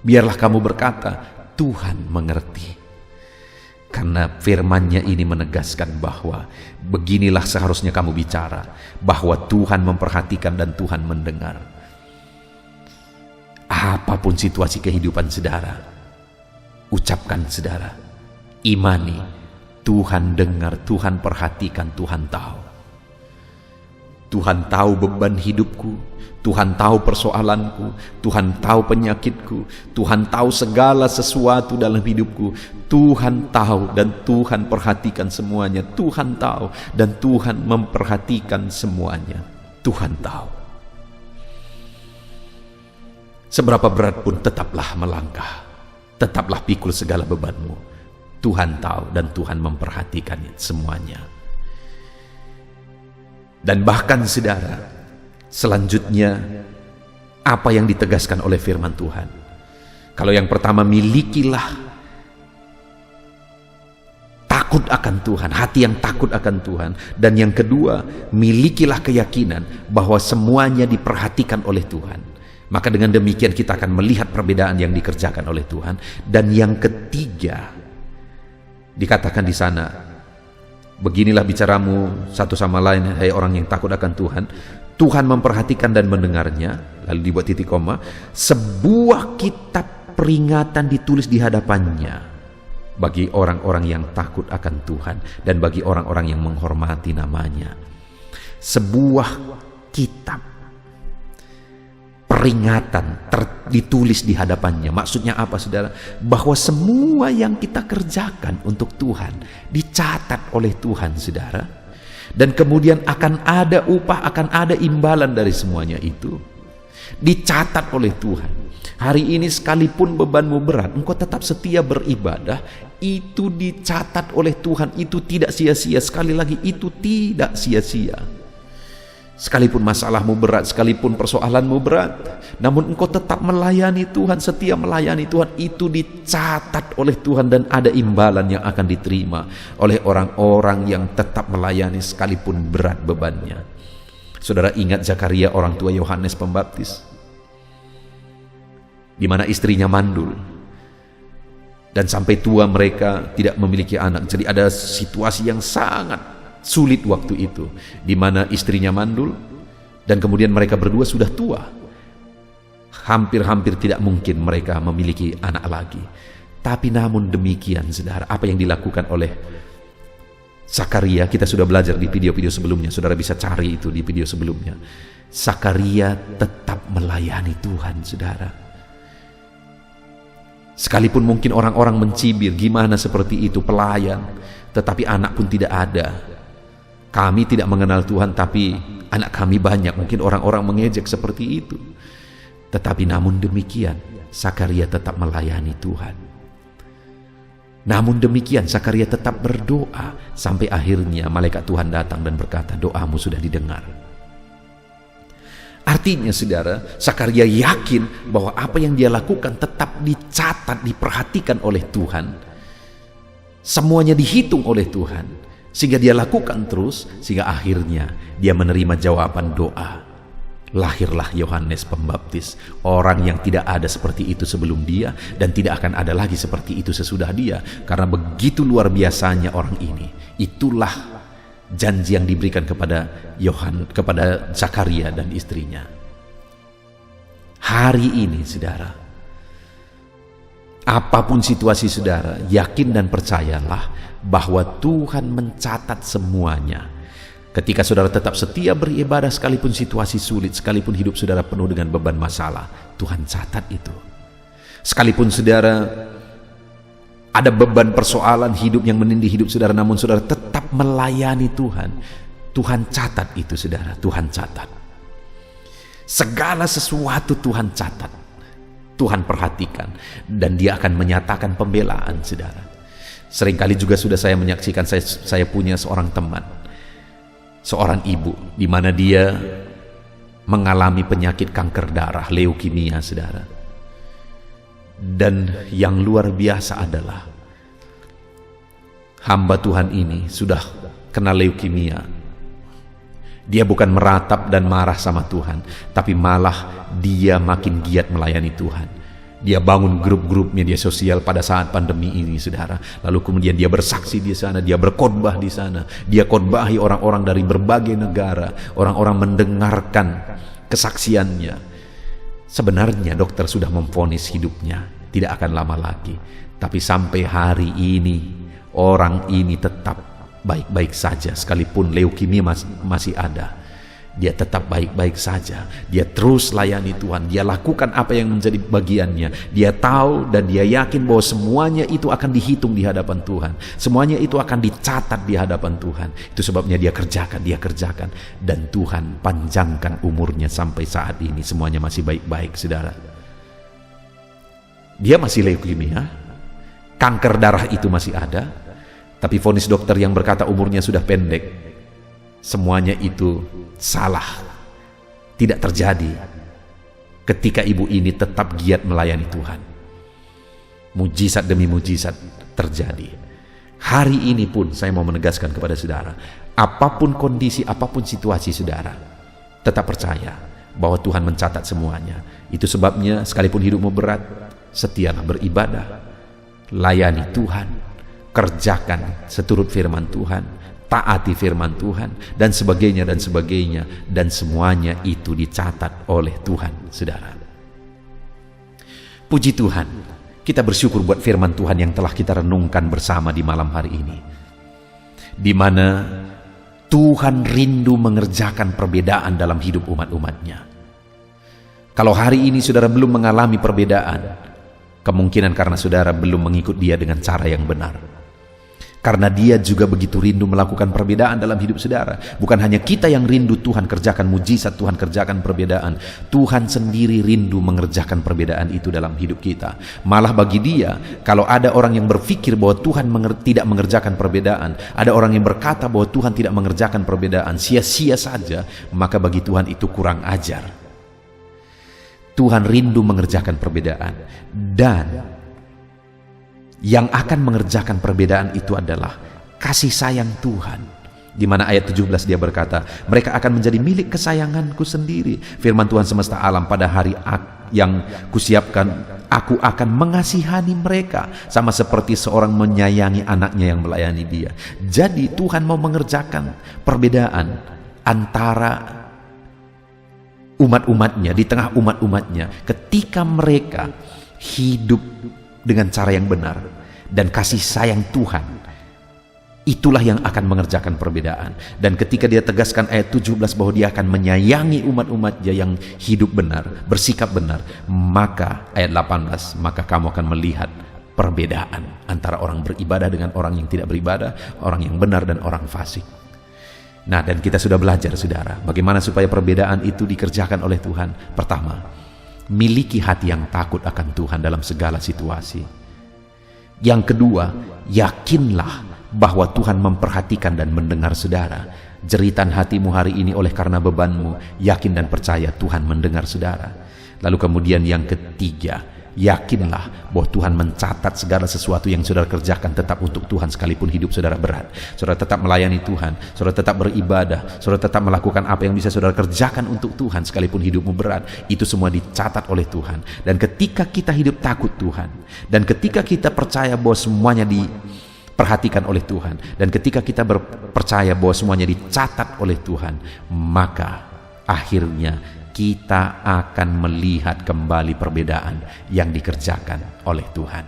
Biarlah kamu berkata, Tuhan mengerti. Karena firman-Nya ini menegaskan bahwa beginilah seharusnya kamu bicara, bahwa Tuhan memperhatikan dan Tuhan mendengar. Apapun situasi kehidupan saudara, ucapkan saudara, imani, Tuhan dengar, Tuhan perhatikan, Tuhan tahu. Tuhan tahu beban hidupku, Tuhan tahu persoalanku, Tuhan tahu penyakitku, Tuhan tahu segala sesuatu dalam hidupku. Tuhan tahu dan Tuhan perhatikan semuanya. Tuhan tahu dan Tuhan memperhatikan semuanya. Tuhan tahu. Seberapa berat pun tetaplah melangkah, tetaplah pikul segala bebanmu. Tuhan tahu dan Tuhan memperhatikan semuanya. Dan bahkan saudara, selanjutnya apa yang ditegaskan oleh firman Tuhan? Kalau yang pertama, milikilah takut akan Tuhan, hati yang takut akan Tuhan. Dan yang kedua, milikilah keyakinan bahwa semuanya diperhatikan oleh Tuhan. Maka dengan demikian kita akan melihat perbedaan yang dikerjakan oleh Tuhan. Dan yang ketiga, dikatakan di sana, beginilah bicaramu satu sama lain, hai orang yang takut akan Tuhan. Tuhan memperhatikan dan mendengarnya. Lalu dibuat titik koma. Sebuah kitab peringatan ditulis di hadapannya bagi orang-orang yang takut akan Tuhan dan bagi orang-orang yang menghormati namanya. Sebuah kitab peringatan ditulis di hadapannya. Maksudnya apa saudara? Bahwa semua yang kita kerjakan untuk Tuhan dicatat oleh Tuhan saudara. Dan kemudian akan ada upah, akan ada imbalan dari semuanya itu. Dicatat oleh Tuhan. Hari ini sekalipun bebanmu berat, engkau tetap setia beribadah, itu dicatat oleh Tuhan, itu tidak sia-sia. Sekali lagi, itu tidak sia-sia. Sekalipun masalahmu berat, sekalipun persoalanmu berat, namun engkau tetap melayani Tuhan, setia melayani Tuhan, itu dicatat oleh Tuhan dan ada imbalan yang akan diterima oleh orang-orang yang tetap melayani sekalipun berat bebannya. Saudara ingat Zakaria, orang tua Yohanes Pembaptis, di mana istrinya mandul dan sampai tua mereka tidak memiliki anak. Jadi ada situasi yang sangat sulit waktu itu, di mana istrinya mandul dan kemudian mereka berdua sudah tua. Hampir-hampir tidak mungkin mereka memiliki anak lagi. Tapi namun demikian saudara, apa yang dilakukan oleh Zakaria, kita sudah belajar di video-video sebelumnya, saudara bisa cari itu di video sebelumnya. Zakaria tetap melayani Tuhan saudara. Sekalipun mungkin orang-orang mencibir, gimana seperti itu pelayan, tetapi anak pun tidak ada. Kami tidak mengenal Tuhan, tapi anak kami banyak. Mungkin orang-orang mengejek seperti itu. Tetapi namun demikian, Zakaria tetap melayani Tuhan. Namun demikian, Zakaria tetap berdoa. Sampai akhirnya malaikat Tuhan datang dan berkata, doamu sudah didengar. Artinya saudara, Zakaria yakin bahwa apa yang dia lakukan tetap dicatat, diperhatikan oleh Tuhan. Semuanya dihitung oleh Tuhan. Sehingga dia lakukan terus, sehingga akhirnya dia menerima jawaban doa. Lahirlah Yohanes Pembaptis, orang yang tidak ada seperti itu sebelum dia dan tidak akan ada lagi seperti itu sesudah dia, karena begitu luar biasanya orang ini. Itulah janji yang diberikan kepada kepada Zakaria dan istrinya. Hari ini saudara, apapun situasi saudara, yakin dan percayalah bahwa Tuhan mencatat semuanya. Ketika saudara tetap setia beribadah, sekalipun situasi sulit, sekalipun hidup saudara penuh dengan beban masalah, Tuhan catat itu. Sekalipun saudara ada beban persoalan hidup yang menindih hidup saudara, namun saudara tetap melayani Tuhan, Tuhan catat itu saudara. Tuhan catat segala sesuatu, Tuhan catat, Tuhan perhatikan, dan dia akan menyatakan pembelaan saudara. Seringkali juga sudah saya menyaksikan, saya punya seorang teman, seorang ibu, di mana dia mengalami penyakit kanker darah, leukemia saudara. Dan yang luar biasa adalah hamba Tuhan ini sudah kena leukemia. Dia bukan meratap dan marah sama Tuhan, tapi malah dia makin giat melayani Tuhan. Dia bangun grup-grup media sosial pada saat pandemi ini, saudara. Lalu kemudian dia bersaksi di sana, dia berkhotbah di sana. Dia khotbahi orang-orang dari berbagai negara. Orang-orang mendengarkan kesaksiannya. Sebenarnya dokter sudah memvonis hidupnya tidak akan lama lagi. Tapi sampai hari ini, orang ini tetap baik-baik saja. Sekalipun leukemia masih ada, dia tetap baik-baik saja. Dia terus layani Tuhan. Dia lakukan apa yang menjadi bagiannya. Dia tahu dan dia yakin bahwa semuanya itu akan dihitung di hadapan Tuhan. Semuanya itu akan dicatat di hadapan Tuhan. Itu sebabnya dia kerjakan. Dan Tuhan panjangkan umurnya sampai saat ini. Semuanya masih baik-baik, saudara. Dia masih leukemia. Kanker darah itu masih ada. Tapi vonis dokter yang berkata umurnya sudah pendek, semuanya itu salah. Tidak terjadi ketika ibu ini tetap giat melayani Tuhan. Mujizat demi mujizat terjadi. Hari ini pun saya mau menegaskan kepada saudara, apapun kondisi, apapun situasi saudara, tetap percaya bahwa Tuhan mencatat semuanya. Itu sebabnya sekalipun hidupmu berat, setialah beribadah, layani Tuhan, kerjakan seturut firman Tuhan, taati firman Tuhan, dan sebagainya, dan semuanya itu dicatat oleh Tuhan, saudara. Puji Tuhan, kita bersyukur buat firman Tuhan yang telah kita renungkan bersama di malam hari ini, di mana Tuhan rindu mengerjakan perbedaan dalam hidup umat-umatnya. Kalau hari ini saudara belum mengalami perbedaan, kemungkinan karena saudara belum mengikut Dia dengan cara yang benar. Karena Dia juga begitu rindu melakukan perbedaan dalam hidup saudara. Bukan hanya kita yang rindu Tuhan kerjakan mujizat, Tuhan kerjakan perbedaan. Tuhan sendiri rindu mengerjakan perbedaan itu dalam hidup kita. Malah bagi Dia, kalau ada orang yang berpikir bahwa Tuhan tidak mengerjakan perbedaan, ada orang yang berkata bahwa Tuhan tidak mengerjakan perbedaan, sia-sia saja, maka bagi Tuhan itu kurang ajar. Tuhan rindu mengerjakan perbedaan, dan yang akan mengerjakan perbedaan itu adalah kasih sayang Tuhan. Di mana ayat 17 Dia berkata, mereka akan menjadi milik kesayanganku sendiri. Firman Tuhan semesta alam, pada hari yang kusiapkan, aku akan mengasihani mereka, sama seperti seorang menyayangi anaknya yang melayani Dia. Jadi Tuhan mau mengerjakan perbedaan antara umat-umatnya, di tengah umat-umatnya, ketika mereka hidup dengan cara yang benar dan kasih sayang Tuhan. Itulah yang akan mengerjakan perbedaan. Dan ketika Dia tegaskan ayat 17 bahwa Dia akan menyayangi umat-umatnya yang hidup benar, bersikap benar, maka ayat 18, maka kamu akan melihat perbedaan antara orang beribadah dengan orang yang tidak beribadah, orang yang benar dan orang fasik. Nah, dan kita sudah belajar saudara, bagaimana supaya perbedaan itu dikerjakan oleh Tuhan. Pertama, miliki hati yang takut akan Tuhan dalam segala situasi. Yang kedua, yakinlah bahwa Tuhan memperhatikan dan mendengar saudara. Jeritan hatimu hari ini oleh karena bebanmu, yakin dan percaya Tuhan mendengar saudara. Lalu kemudian yang ketiga, yakinlah bahwa Tuhan mencatat segala sesuatu yang saudara kerjakan tetap untuk Tuhan sekalipun hidup saudara berat. Saudara tetap melayani Tuhan, saudara tetap beribadah, saudara tetap melakukan apa yang bisa saudara kerjakan untuk Tuhan sekalipun hidupmu berat. Itu semua dicatat oleh Tuhan. Dan ketika kita hidup takut Tuhan, dan ketika kita percaya bahwa semuanya diperhatikan oleh Tuhan, dan ketika kita percaya bahwa semuanya dicatat oleh Tuhan, maka akhirnya kita akan melihat kembali perbedaan yang dikerjakan oleh Tuhan.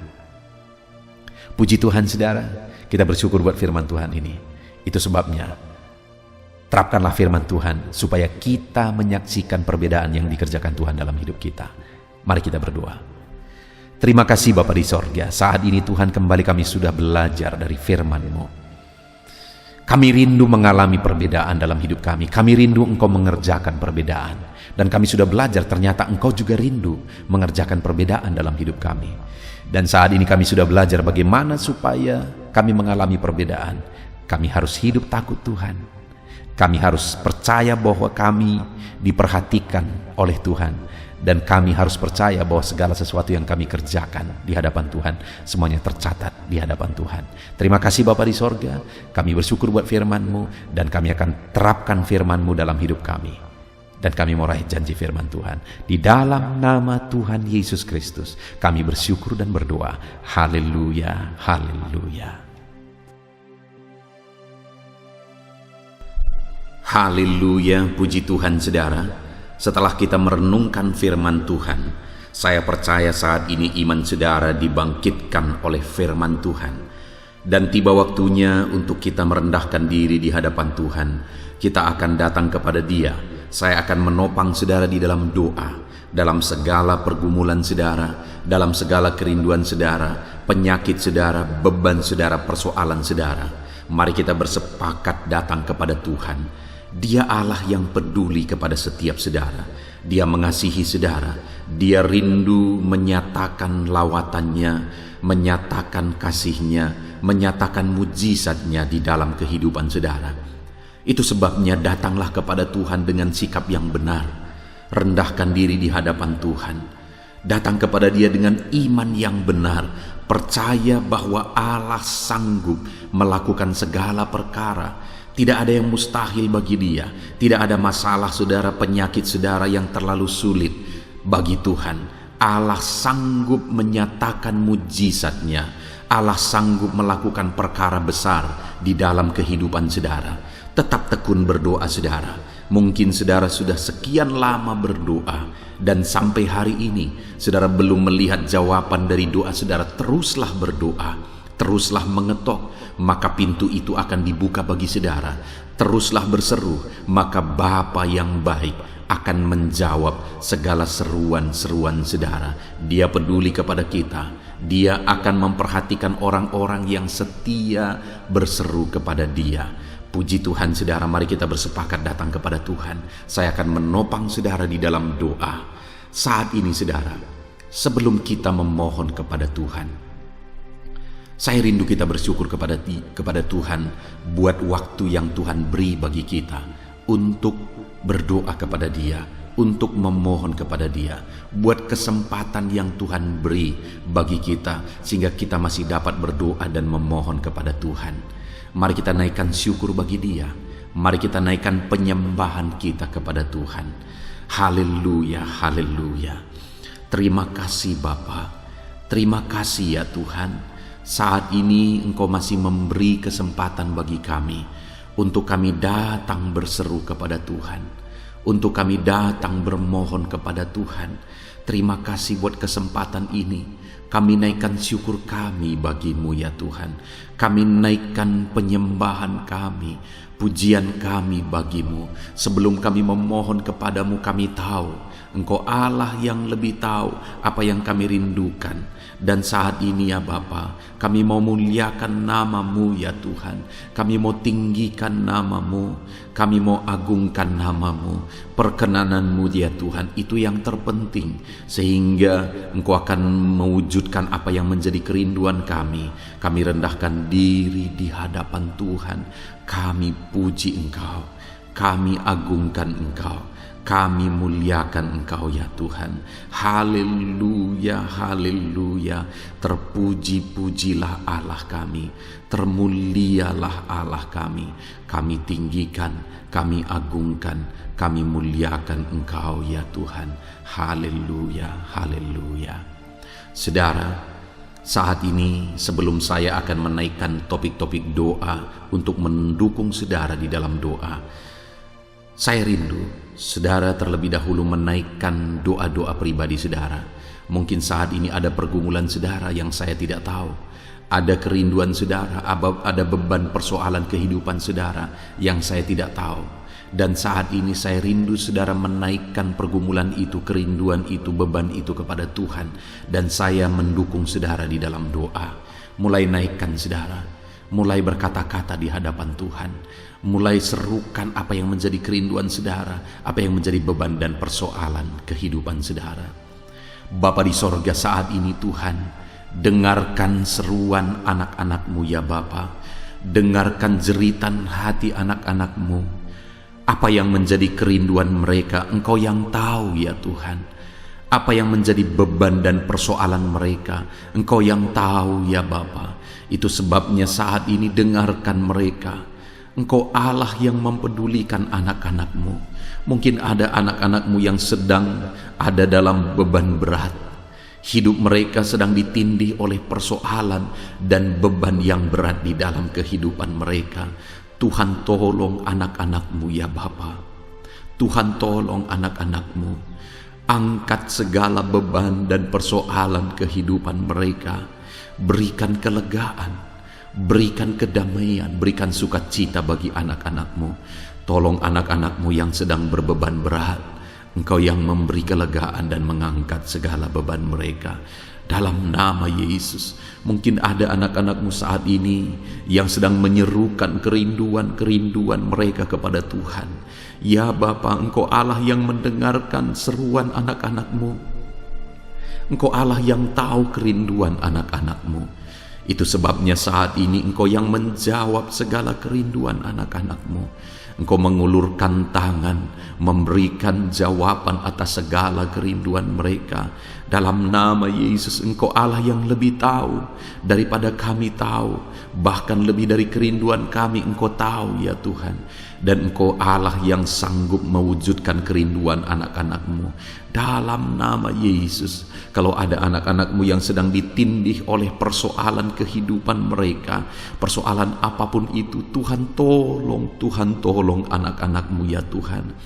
Puji Tuhan saudara, kita bersyukur buat firman Tuhan ini. Itu sebabnya terapkanlah firman Tuhan supaya kita menyaksikan perbedaan yang dikerjakan Tuhan dalam hidup kita. Mari kita berdoa. Terima kasih Bapa di sorga, saat ini Tuhan kembali kami sudah belajar dari firman-Mu. Kami rindu mengalami perbedaan dalam hidup kami. Kami rindu Engkau mengerjakan perbedaan. Dan kami sudah belajar ternyata Engkau juga rindu mengerjakan perbedaan dalam hidup kami. Dan saat ini kami sudah belajar bagaimana supaya kami mengalami perbedaan. Kami harus hidup takut Tuhan. Kami harus percaya bahwa kami diperhatikan oleh Tuhan. Dan kami harus percaya bahwa segala sesuatu yang kami kerjakan di hadapan Tuhan, semuanya tercatat di hadapan Tuhan. Terima kasih Bapa di sorga, kami bersyukur buat firman-Mu, dan kami akan terapkan firman-Mu dalam hidup kami. Dan kami mau raih janji firman Tuhan. Di dalam nama Tuhan Yesus Kristus, kami bersyukur dan berdoa. Haleluya, haleluya. Haleluya, puji Tuhan saudara. Setelah kita merenungkan firman Tuhan, saya percaya saat ini iman saudara dibangkitkan oleh firman Tuhan. Dan tiba waktunya untuk kita merendahkan diri di hadapan Tuhan. Kita akan datang kepada Dia. Saya akan menopang saudara di dalam doa, dalam segala pergumulan saudara, dalam segala kerinduan saudara, penyakit saudara, beban saudara, persoalan saudara. Mari kita bersepakat datang kepada Tuhan. Dia Allah yang peduli kepada setiap saudara. Dia mengasihi saudara. Dia rindu menyatakan lawatannya, menyatakan kasihnya, menyatakan mujizatnya di dalam kehidupan saudara. Itu sebabnya datanglah kepada Tuhan dengan sikap yang benar. Rendahkan diri di hadapan Tuhan. Datang kepada Dia dengan iman yang benar. Percaya bahwa Allah sanggup melakukan segala perkara. Tidak ada yang mustahil bagi Dia. Tidak ada masalah saudara, penyakit saudara yang terlalu sulit bagi Tuhan. Allah sanggup menyatakan mujizatnya. Allah sanggup melakukan perkara besar di dalam kehidupan saudara. Tetap tekun berdoa saudara. Mungkin saudara sudah sekian lama berdoa dan sampai hari ini saudara belum melihat jawaban dari doa saudara. Teruslah berdoa, teruslah mengetok, maka pintu itu akan dibuka bagi saudara. Teruslah berseru, maka Bapa yang baik akan menjawab segala seruan-seruan saudara. Dia peduli kepada kita. Dia akan memperhatikan orang-orang yang setia berseru kepada Dia. Puji Tuhan saudara, mari kita bersepakat datang kepada Tuhan. Saya akan menopang saudara di dalam doa. Saat ini saudara, sebelum kita memohon kepada Tuhan, saya rindu kita bersyukur kepada Tuhan buat waktu yang Tuhan beri bagi kita untuk berdoa kepada Dia, untuk memohon kepada Dia, buat kesempatan yang Tuhan beri bagi kita sehingga kita masih dapat berdoa dan memohon kepada Tuhan. Mari kita naikkan syukur bagi Dia. Mari kita naikkan penyembahan kita kepada Tuhan. Haleluya, haleluya. Terima kasih Bapa. Terima kasih ya Tuhan. Saat ini Engkau masih memberi kesempatan bagi kami untuk kami datang berseru kepada Tuhan, untuk kami datang bermohon kepada Tuhan. Terima kasih buat kesempatan ini. Kami naikkan syukur kami bagi-Mu ya Tuhan. Kami naikkan penyembahan kami, pujian kami bagi-Mu. Sebelum kami memohon kepadamu, kami tahu Engkau Allah yang lebih tahu apa yang kami rindukan. Dan saat ini ya Bapa, kami mau muliakan nama-Mu ya Tuhan. Kami mau tinggikan nama-Mu, kami mau agungkan nama-Mu. Perkenanan-Mu ya Tuhan, itu yang terpenting. Sehingga Engkau akan mewujudkan apa yang menjadi kerinduan kami. Kami rendahkan diri di hadapan Tuhan. Kami puji Engkau, kami agungkan Engkau, kami muliakan Engkau ya Tuhan. Haleluya, haleluya. Terpuji-pujilah Allah kami, termulialah Allah kami. Kami tinggikan, kami agungkan, kami muliakan Engkau ya Tuhan. Haleluya, haleluya. Saudara, saat ini sebelum saya akan menaikkan topik-topik doa untuk mendukung saudara di dalam doa, saya rindu saudara terlebih dahulu menaikkan doa-doa pribadi saudara. Mungkin saat ini ada pergumulan saudara yang saya tidak tahu. Ada kerinduan saudara, ada beban persoalan kehidupan saudara yang saya tidak tahu. Dan saat ini saya rindu saudara menaikkan pergumulan itu, kerinduan itu, beban itu kepada Tuhan. Dan saya mendukung saudara di dalam doa. Mulai naikkan saudara, mulai berkata-kata di hadapan Tuhan. Mulai serukan apa yang menjadi kerinduan saudara, apa yang menjadi beban dan persoalan kehidupan saudara. Bapa di sorga, saat ini Tuhan, dengarkan seruan anak-anak-Mu ya Bapa. Dengarkan jeritan hati anak-anak-Mu. Apa yang menjadi kerinduan mereka, Engkau yang tahu ya Tuhan. Apa yang menjadi beban dan persoalan mereka, Engkau yang tahu ya Bapa. Itu sebabnya saat ini dengarkan mereka. Engkau Allah yang mempedulikan anak-anak-Mu. Mungkin ada anak-anak-Mu yang sedang ada dalam beban berat. Hidup mereka sedang ditindih oleh persoalan dan beban yang berat di dalam kehidupan mereka. Tuhan tolong anak-anak-Mu ya Bapa. Tuhan tolong anak-anak-Mu. Angkat segala beban dan persoalan kehidupan mereka. Berikan kelegaan. Berikan kedamaian, berikan sukacita bagi anak-anak-Mu. Tolong anak-anak-Mu yang sedang berbeban berat. Engkau yang memberi kelegaan dan mengangkat segala beban mereka. Dalam nama Yesus, mungkin ada anak-anak-Mu saat ini yang sedang menyerukan kerinduan-kerinduan mereka kepada Tuhan. Ya Bapa, Engkau Allah yang mendengarkan seruan anak-anak-Mu. Engkau Allah yang tahu kerinduan anak-anak-Mu. Itu sebabnya saat ini Engkau yang menjawab segala kerinduan anak-anak-Mu. Engkau mengulurkan tangan, memberikan jawaban atas segala kerinduan mereka. Dalam nama Yesus, Engkau Allah yang lebih tahu daripada kami tahu. Bahkan lebih dari kerinduan kami Engkau tahu ya Tuhan. Dan Engkau Allah yang sanggup mewujudkan kerinduan anak-anak-Mu. Dalam nama Yesus, kalau ada anak-anak-Mu yang sedang ditindih oleh persoalan kehidupan mereka, persoalan apapun itu, Tuhan tolong anak-anak-Mu ya Tuhan.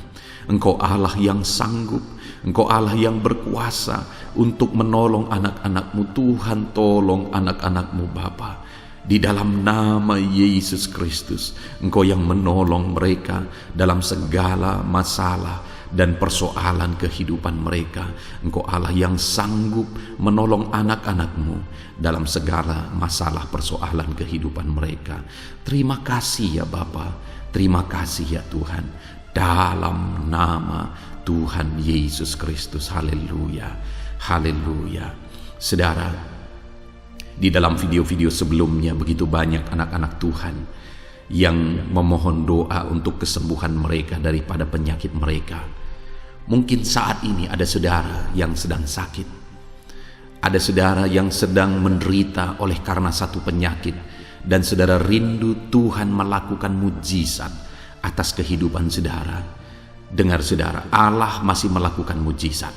Engkau Allah yang sanggup, Engkau Allah yang berkuasa untuk menolong anak-anak-Mu. Tuhan tolong anak-anak-Mu Bapa. Di dalam nama Yesus Kristus, Engkau yang menolong mereka dalam segala masalah dan persoalan kehidupan mereka. Engkau Allah yang sanggup menolong anak-anak-Mu dalam segala masalah persoalan kehidupan mereka. Terima kasih ya Bapa, terima kasih ya Tuhan. Dalam nama Tuhan Yesus Kristus, haleluya, haleluya. Saudara, di dalam video-video sebelumnya begitu banyak anak-anak Tuhan yang memohon doa untuk kesembuhan mereka daripada penyakit mereka. Mungkin saat ini ada saudara yang sedang sakit. Ada saudara yang sedang menderita oleh karena satu penyakit. Dan saudara rindu Tuhan melakukan mujizat atas kehidupan saudara. Dengar saudara, Allah masih melakukan mujizat.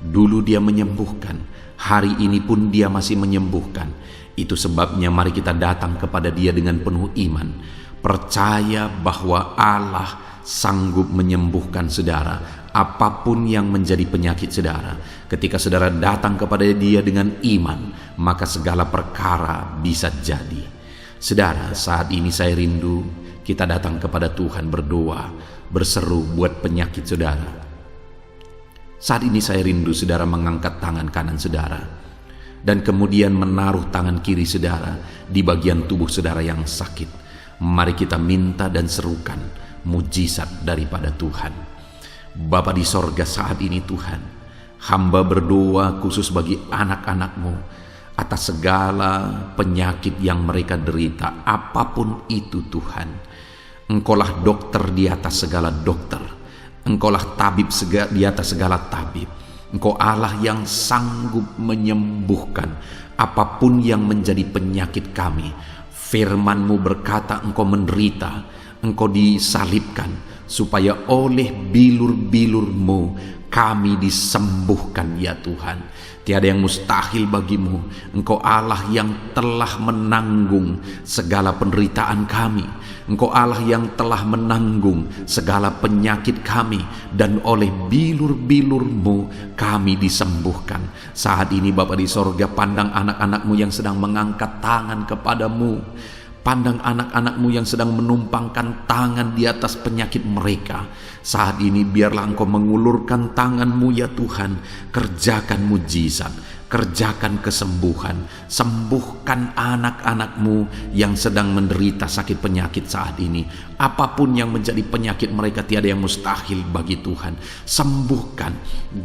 Dulu Dia menyembuhkan, hari ini pun Dia masih menyembuhkan. Itu sebabnya mari kita datang kepada Dia dengan penuh iman, percaya bahwa Allah sanggup menyembuhkan saudara apapun yang menjadi penyakit saudara. Ketika saudara datang kepada Dia dengan iman, maka segala perkara bisa jadi. Saudara, saat ini saya rindu kita datang kepada Tuhan berdoa, berseru buat penyakit saudara. Saat ini saya rindu saudara mengangkat tangan kanan saudara dan kemudian menaruh tangan kiri saudara di bagian tubuh saudara yang sakit. Mari kita minta dan serukan mujizat daripada Tuhan. Bapa di sorga, saat ini Tuhan, hamba berdoa khusus bagi anak-anak-Mu atas segala penyakit yang mereka derita, apapun itu Tuhan. Engkaulah dokter di atas segala dokter. Engkaulah tabib di atas segala tabib. Engkau Allah yang sanggup menyembuhkan apapun yang menjadi penyakit kami. Firman-Mu berkata Engkau menderita, Engkau disalibkan, supaya oleh bilur-bilur-Mu kami disembuhkan ya Tuhan. Tiada yang mustahil bagimu. Engkau Allah yang telah menanggung segala penderitaan kami. Engkau Allah yang telah menanggung segala penyakit kami. Dan oleh bilur-bilur-Mu kami disembuhkan. Saat ini Bapa di sorga, pandang anak-anak-Mu yang sedang mengangkat tangan kepadamu. Pandang anak-anak-Mu yang sedang menumpangkan tangan di atas penyakit mereka. Saat ini biarlah Engkau mengulurkan tangan-Mu ya Tuhan. Kerjakan mujizat, kerjakan kesembuhan. Sembuhkan anak-anak-Mu yang sedang menderita sakit penyakit saat ini. Apapun yang menjadi penyakit mereka, tiada yang mustahil bagi Tuhan. Sembuhkan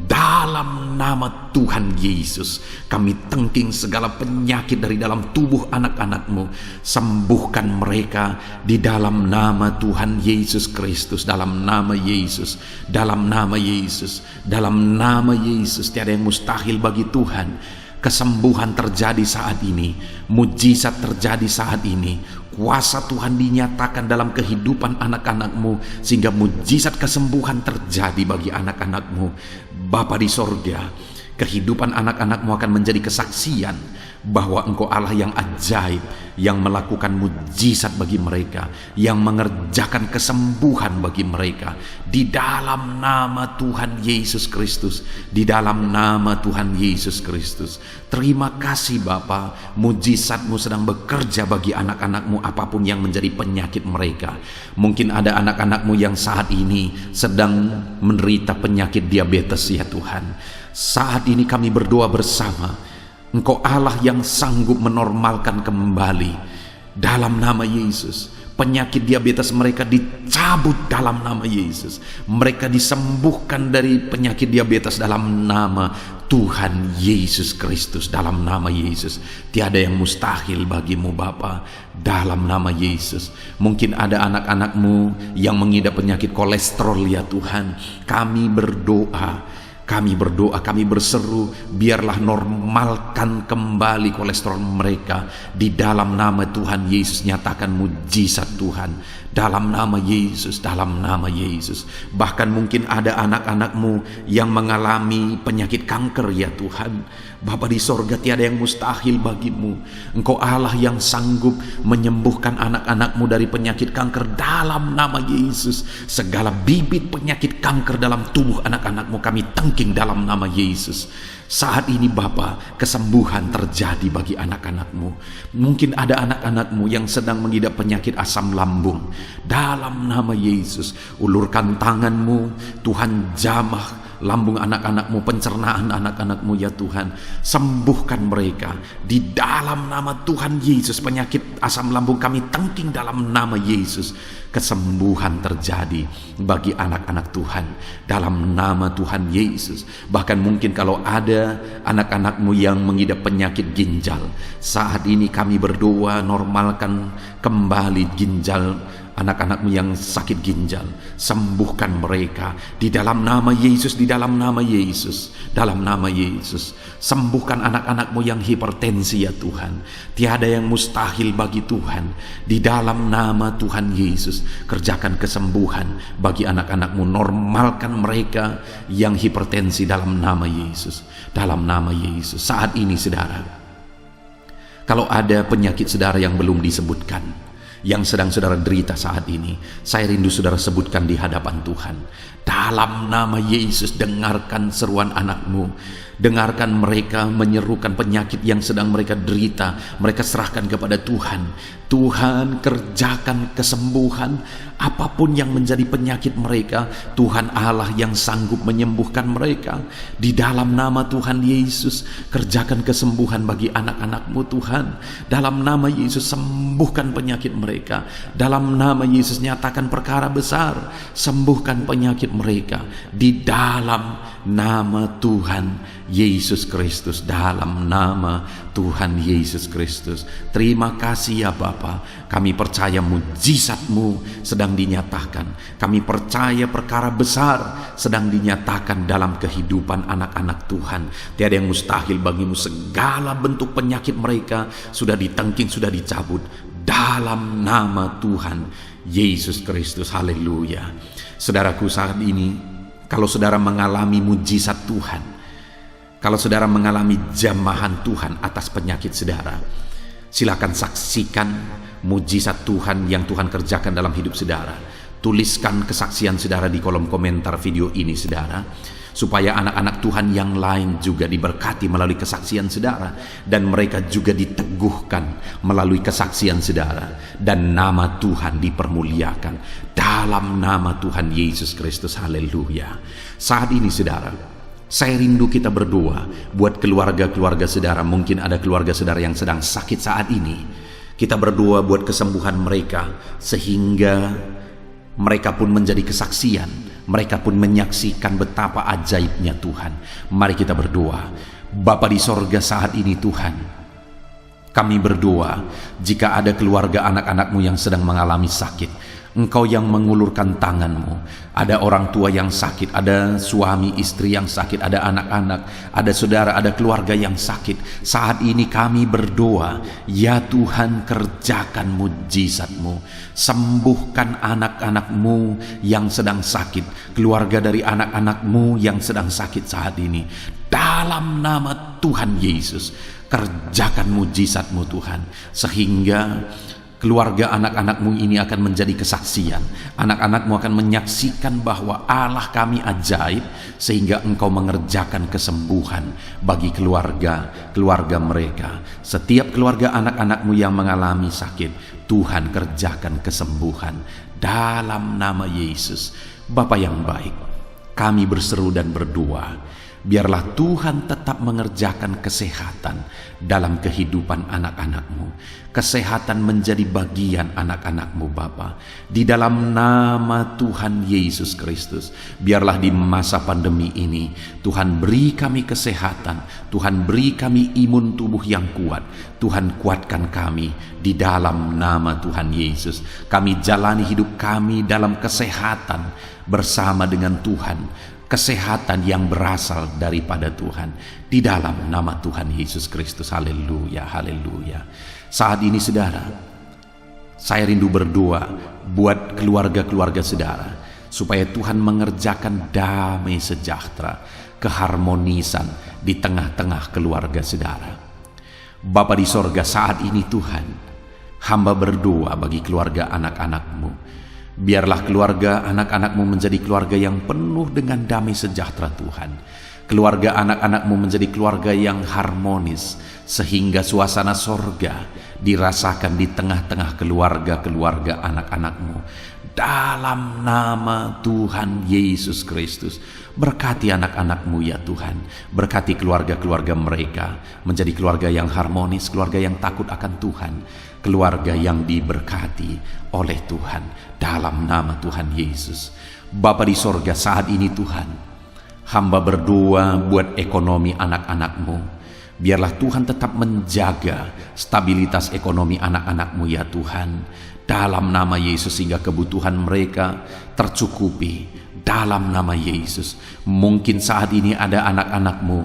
dalam nama Tuhan Yesus. Kami tengking segala penyakit dari dalam tubuh anak-anak-Mu. Sembuhkan mereka di dalam nama Tuhan Yesus Kristus. Dalam nama Yesus, dalam nama Yesus, dalam nama Yesus. Tiada yang mustahil bagi Tuhan. kesembuhan terjadi saat ini, mujizat terjadi saat ini, kuasa Tuhan dinyatakan dalam kehidupan anak-anak-Mu, sehingga mujizat kesembuhan terjadi bagi anak-anak-Mu. Bapa di sorga, kehidupan anak-anak-Mu akan menjadi kesaksian bahwa Engkau Allah yang ajaib, yang melakukan mujizat bagi mereka, yang mengerjakan kesembuhan bagi mereka. Di dalam nama Tuhan Yesus Kristus, di dalam nama Tuhan Yesus Kristus. Terima kasih Bapa, mujizat-Mu sedang bekerja bagi anak-anak-Mu apapun yang menjadi penyakit mereka. Mungkin ada anak-anak-Mu yang saat ini sedang menderita penyakit diabetes ya Tuhan. Saat ini kami berdoa bersama, Engkau Allah yang sanggup menormalkan kembali. Dalam nama Yesus, penyakit diabetes mereka dicabut dalam nama Yesus. Mereka disembuhkan dari penyakit diabetes dalam nama Tuhan Yesus Kristus. Dalam nama Yesus, tiada yang mustahil bagimu Bapa. Dalam nama Yesus, mungkin ada anak-anak-Mu yang mengidap penyakit kolesterol ya Tuhan. Kami berdoa, kami berseru, biarlah normalkan kembali kolesterol mereka. Di dalam nama Tuhan Yesus, nyatakan mujizat Tuhan. Dalam nama Yesus, dalam nama Yesus. Bahkan mungkin ada anak-anak-Mu yang mengalami penyakit kanker ya Tuhan. Bapa di sorga, tiada yang mustahil bagimu. Engkau Allah yang sanggup menyembuhkan anak-anak-Mu dari penyakit kanker. Dalam nama Yesus, segala bibit penyakit kanker dalam tubuh anak-anak-Mu kami tangking dalam nama Yesus. Saat ini Bapa, kesembuhan terjadi bagi anak-anak-Mu. Mungkin ada anak-anak-Mu yang sedang mengidap penyakit asam lambung. Dalam nama Yesus, ulurkan tangan-Mu, Tuhan jamah lambung anak-anak-Mu, pencernaan anak-anak-Mu ya Tuhan. Sembuhkan mereka di dalam nama Tuhan Yesus. Penyakit asam lambung kami tangking dalam nama Yesus. Kesembuhan terjadi bagi anak-anak Tuhan dalam nama Tuhan Yesus. Bahkan mungkin kalau ada anak-anak-Mu yang mengidap penyakit ginjal, saat ini kami berdoa, normalkan kembali ginjal anak-anak-Mu yang sakit ginjal. Sembuhkan mereka di dalam nama Yesus, di dalam nama Yesus, dalam nama Yesus. Sembuhkan anak-anak-Mu yang hipertensi ya Tuhan. Tiada yang mustahil bagi Tuhan. Di dalam nama Tuhan Yesus, kerjakan kesembuhan bagi anak-anak-Mu. Normalkan mereka yang hipertensi dalam nama Yesus, dalam nama Yesus. Saat ini saudara, kalau ada penyakit saudara yang belum disebutkan, yang sedang saudara derita saat ini, saya rindu saudara sebutkan di hadapan Tuhan. Dalam nama Yesus, dengarkan seruan anak-Mu. Dengarkan mereka menyerukan penyakit yang sedang mereka derita. Mereka serahkan kepada Tuhan. Tuhan, kerjakan kesembuhan apapun yang menjadi penyakit mereka. Tuhan Allah yang sanggup menyembuhkan mereka. Di dalam nama Tuhan Yesus, kerjakan kesembuhan bagi anak-anak-Mu Tuhan. Dalam nama Yesus, sembuhkan penyakit mereka. Dalam nama Yesus, nyatakan perkara besar. Sembuhkan penyakit mereka. Di dalam nama Tuhan Yesus Kristus, dalam nama Tuhan Yesus Kristus. Terima kasih ya Bapa. Kami percaya mujizat-Mu sedang dinyatakan. Kami percaya perkara besar sedang dinyatakan dalam kehidupan anak-anak Tuhan. Tiada yang mustahil bagimu. Segala bentuk penyakit mereka sudah ditangking, sudah dicabut dalam nama Tuhan Yesus Kristus. Haleluya. Saudaraku, saat ini kalau saudara mengalami mujizat Tuhan, kalau saudara mengalami jamahan Tuhan atas penyakit saudara, silakan saksikan mujizat Tuhan yang Tuhan kerjakan dalam hidup saudara. Tuliskan kesaksian saudara di kolom komentar video ini saudara, supaya anak-anak Tuhan yang lain juga diberkati melalui kesaksian saudara, dan mereka juga diteguhkan melalui kesaksian saudara, dan nama Tuhan dipermuliakan dalam nama Tuhan Yesus Kristus. Haleluya. Saat ini saudara, saya rindu kita berdoa buat keluarga-keluarga saudara. Mungkin ada keluarga saudara yang sedang sakit saat ini. Kita berdoa buat kesembuhan mereka, sehingga mereka pun menjadi kesaksian. Mereka pun menyaksikan betapa ajaibnya Tuhan. Mari kita berdoa. Bapa di sorga, saat ini Tuhan, kami berdoa jika ada keluarga anak-anak-Mu yang sedang mengalami sakit, Engkau yang mengulurkan tanganmu. Ada orang tua yang sakit, ada suami istri yang sakit, ada anak-anak, ada saudara, ada keluarga yang sakit. Saat ini kami berdoa, ya Tuhan, kerjakan mujizat-Mu. Sembuhkan anak-anak-Mu yang sedang sakit, keluarga dari anak-anak-Mu yang sedang sakit saat ini. Dalam nama Tuhan Yesus, kerjakan mujizat-Mu Tuhan, sehingga keluarga anak-anak-Mu ini akan menjadi kesaksian. Anak-anak-Mu akan menyaksikan bahwa Allah kami ajaib, sehingga Engkau mengerjakan kesembuhan bagi keluarga mereka. Setiap keluarga anak-anak-Mu yang mengalami sakit, Tuhan kerjakan kesembuhan dalam nama Yesus. Bapa yang baik, kami berseru dan berdoa, biarlah Tuhan tetap mengerjakan kesehatan dalam kehidupan anak-anak-Mu. Kesehatan menjadi bagian anak-anak-Mu Bapa. Di dalam nama Tuhan Yesus Kristus, biarlah di masa pandemi ini Tuhan beri kami kesehatan, Tuhan beri kami imun tubuh yang kuat. Tuhan kuatkan kami di dalam nama Tuhan Yesus. Kami jalani hidup kami dalam kesehatan bersama dengan Tuhan. Kesehatan yang berasal daripada Tuhan, di dalam nama Tuhan Yesus Kristus. Haleluya, haleluya. Saat ini saudara, saya rindu berdoa buat keluarga-keluarga saudara, supaya Tuhan mengerjakan damai sejahtera, keharmonisan di tengah-tengah keluarga saudara. Bapa di sorga, saat ini Tuhan, hamba berdoa bagi keluarga anak-anak-Mu. Biarlah keluarga anak-anak-Mu menjadi keluarga yang penuh dengan damai sejahtera Tuhan. Keluarga anak-anak-Mu menjadi keluarga yang harmonis, sehingga suasana sorga dirasakan di tengah-tengah keluarga-keluarga anak-anak-Mu. Dalam nama Tuhan Yesus Kristus, berkati anak-anak-Mu ya Tuhan. Berkati keluarga-keluarga mereka menjadi keluarga yang harmonis, keluarga yang takut akan Tuhan, keluarga yang diberkati oleh Tuhan, dalam nama Tuhan Yesus. Bapa di sorga, saat ini Tuhan, hamba berdoa buat ekonomi anak-anak-Mu. Biarlah Tuhan tetap menjaga stabilitas ekonomi anak-anak-Mu ya Tuhan, dalam nama Yesus, sehingga kebutuhan mereka tercukupi dalam nama Yesus. Mungkin saat ini ada anak-anak-Mu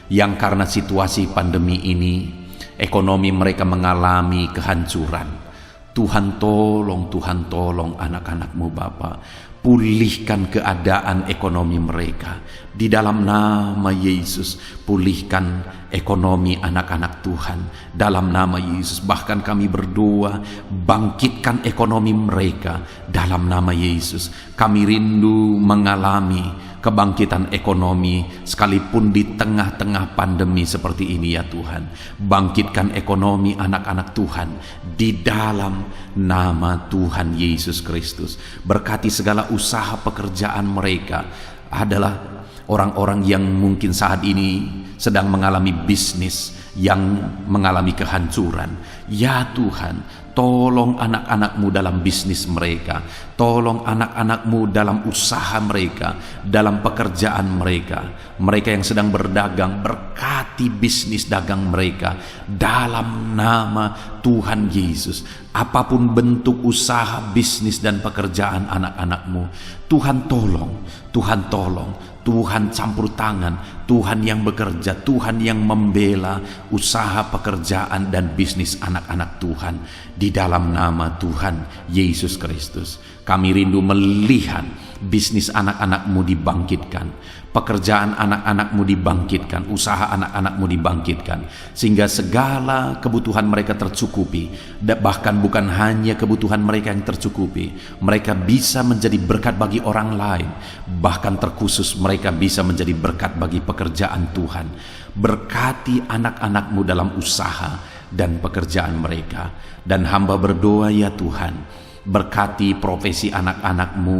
yang karena situasi pandemi ini ekonomi mereka mengalami kehancuran. Tuhan tolong anak-anak-Mu Bapa. Pulihkan keadaan ekonomi mereka di dalam nama Yesus. Pulihkan ekonomi anak-anak Tuhan dalam nama Yesus. Bahkan kami berdoa, bangkitkan ekonomi mereka dalam nama Yesus. Kami rindu mengalami kebangkitan ekonomi sekalipun di tengah-tengah pandemi seperti ini ya Tuhan. Bangkitkan ekonomi anak-anak Tuhan di dalam nama Tuhan Yesus Kristus. Berkati segala usaha pekerjaan mereka. Adalah orang-orang yang mungkin saat ini sedang mengalami bisnis yang mengalami kehancuran. Ya Tuhan, tolong anak-anak-Mu dalam bisnis mereka. Tolong anak-anak-Mu dalam usaha mereka, dalam pekerjaan mereka. Mereka yang sedang berdagang, berkati bisnis dagang mereka dalam nama Tuhan Yesus. Apapun bentuk usaha, bisnis dan pekerjaan anak-anak-Mu, Tuhan tolong, Tuhan tolong, Tuhan campur tangan, Tuhan yang bekerja, Tuhan yang membela usaha, pekerjaan dan bisnis anak-anak Tuhan di dalam nama Tuhan Yesus Kristus. Kami rindu melihat bisnis anak-anak-Mu dibangkitkan, pekerjaan anak-anak-Mu dibangkitkan, usaha anak-anak-Mu dibangkitkan, sehingga segala kebutuhan mereka tercukupi. Bahkan bukan hanya kebutuhan mereka yang tercukupi, mereka bisa menjadi berkat bagi orang lain. Bahkan terkhusus mereka bisa menjadi berkat bagi pekerjaan Tuhan. Berkati anak-anak-Mu dalam usaha dan pekerjaan mereka. Dan hamba berdoa ya Tuhan, berkati profesi anak-anak-Mu,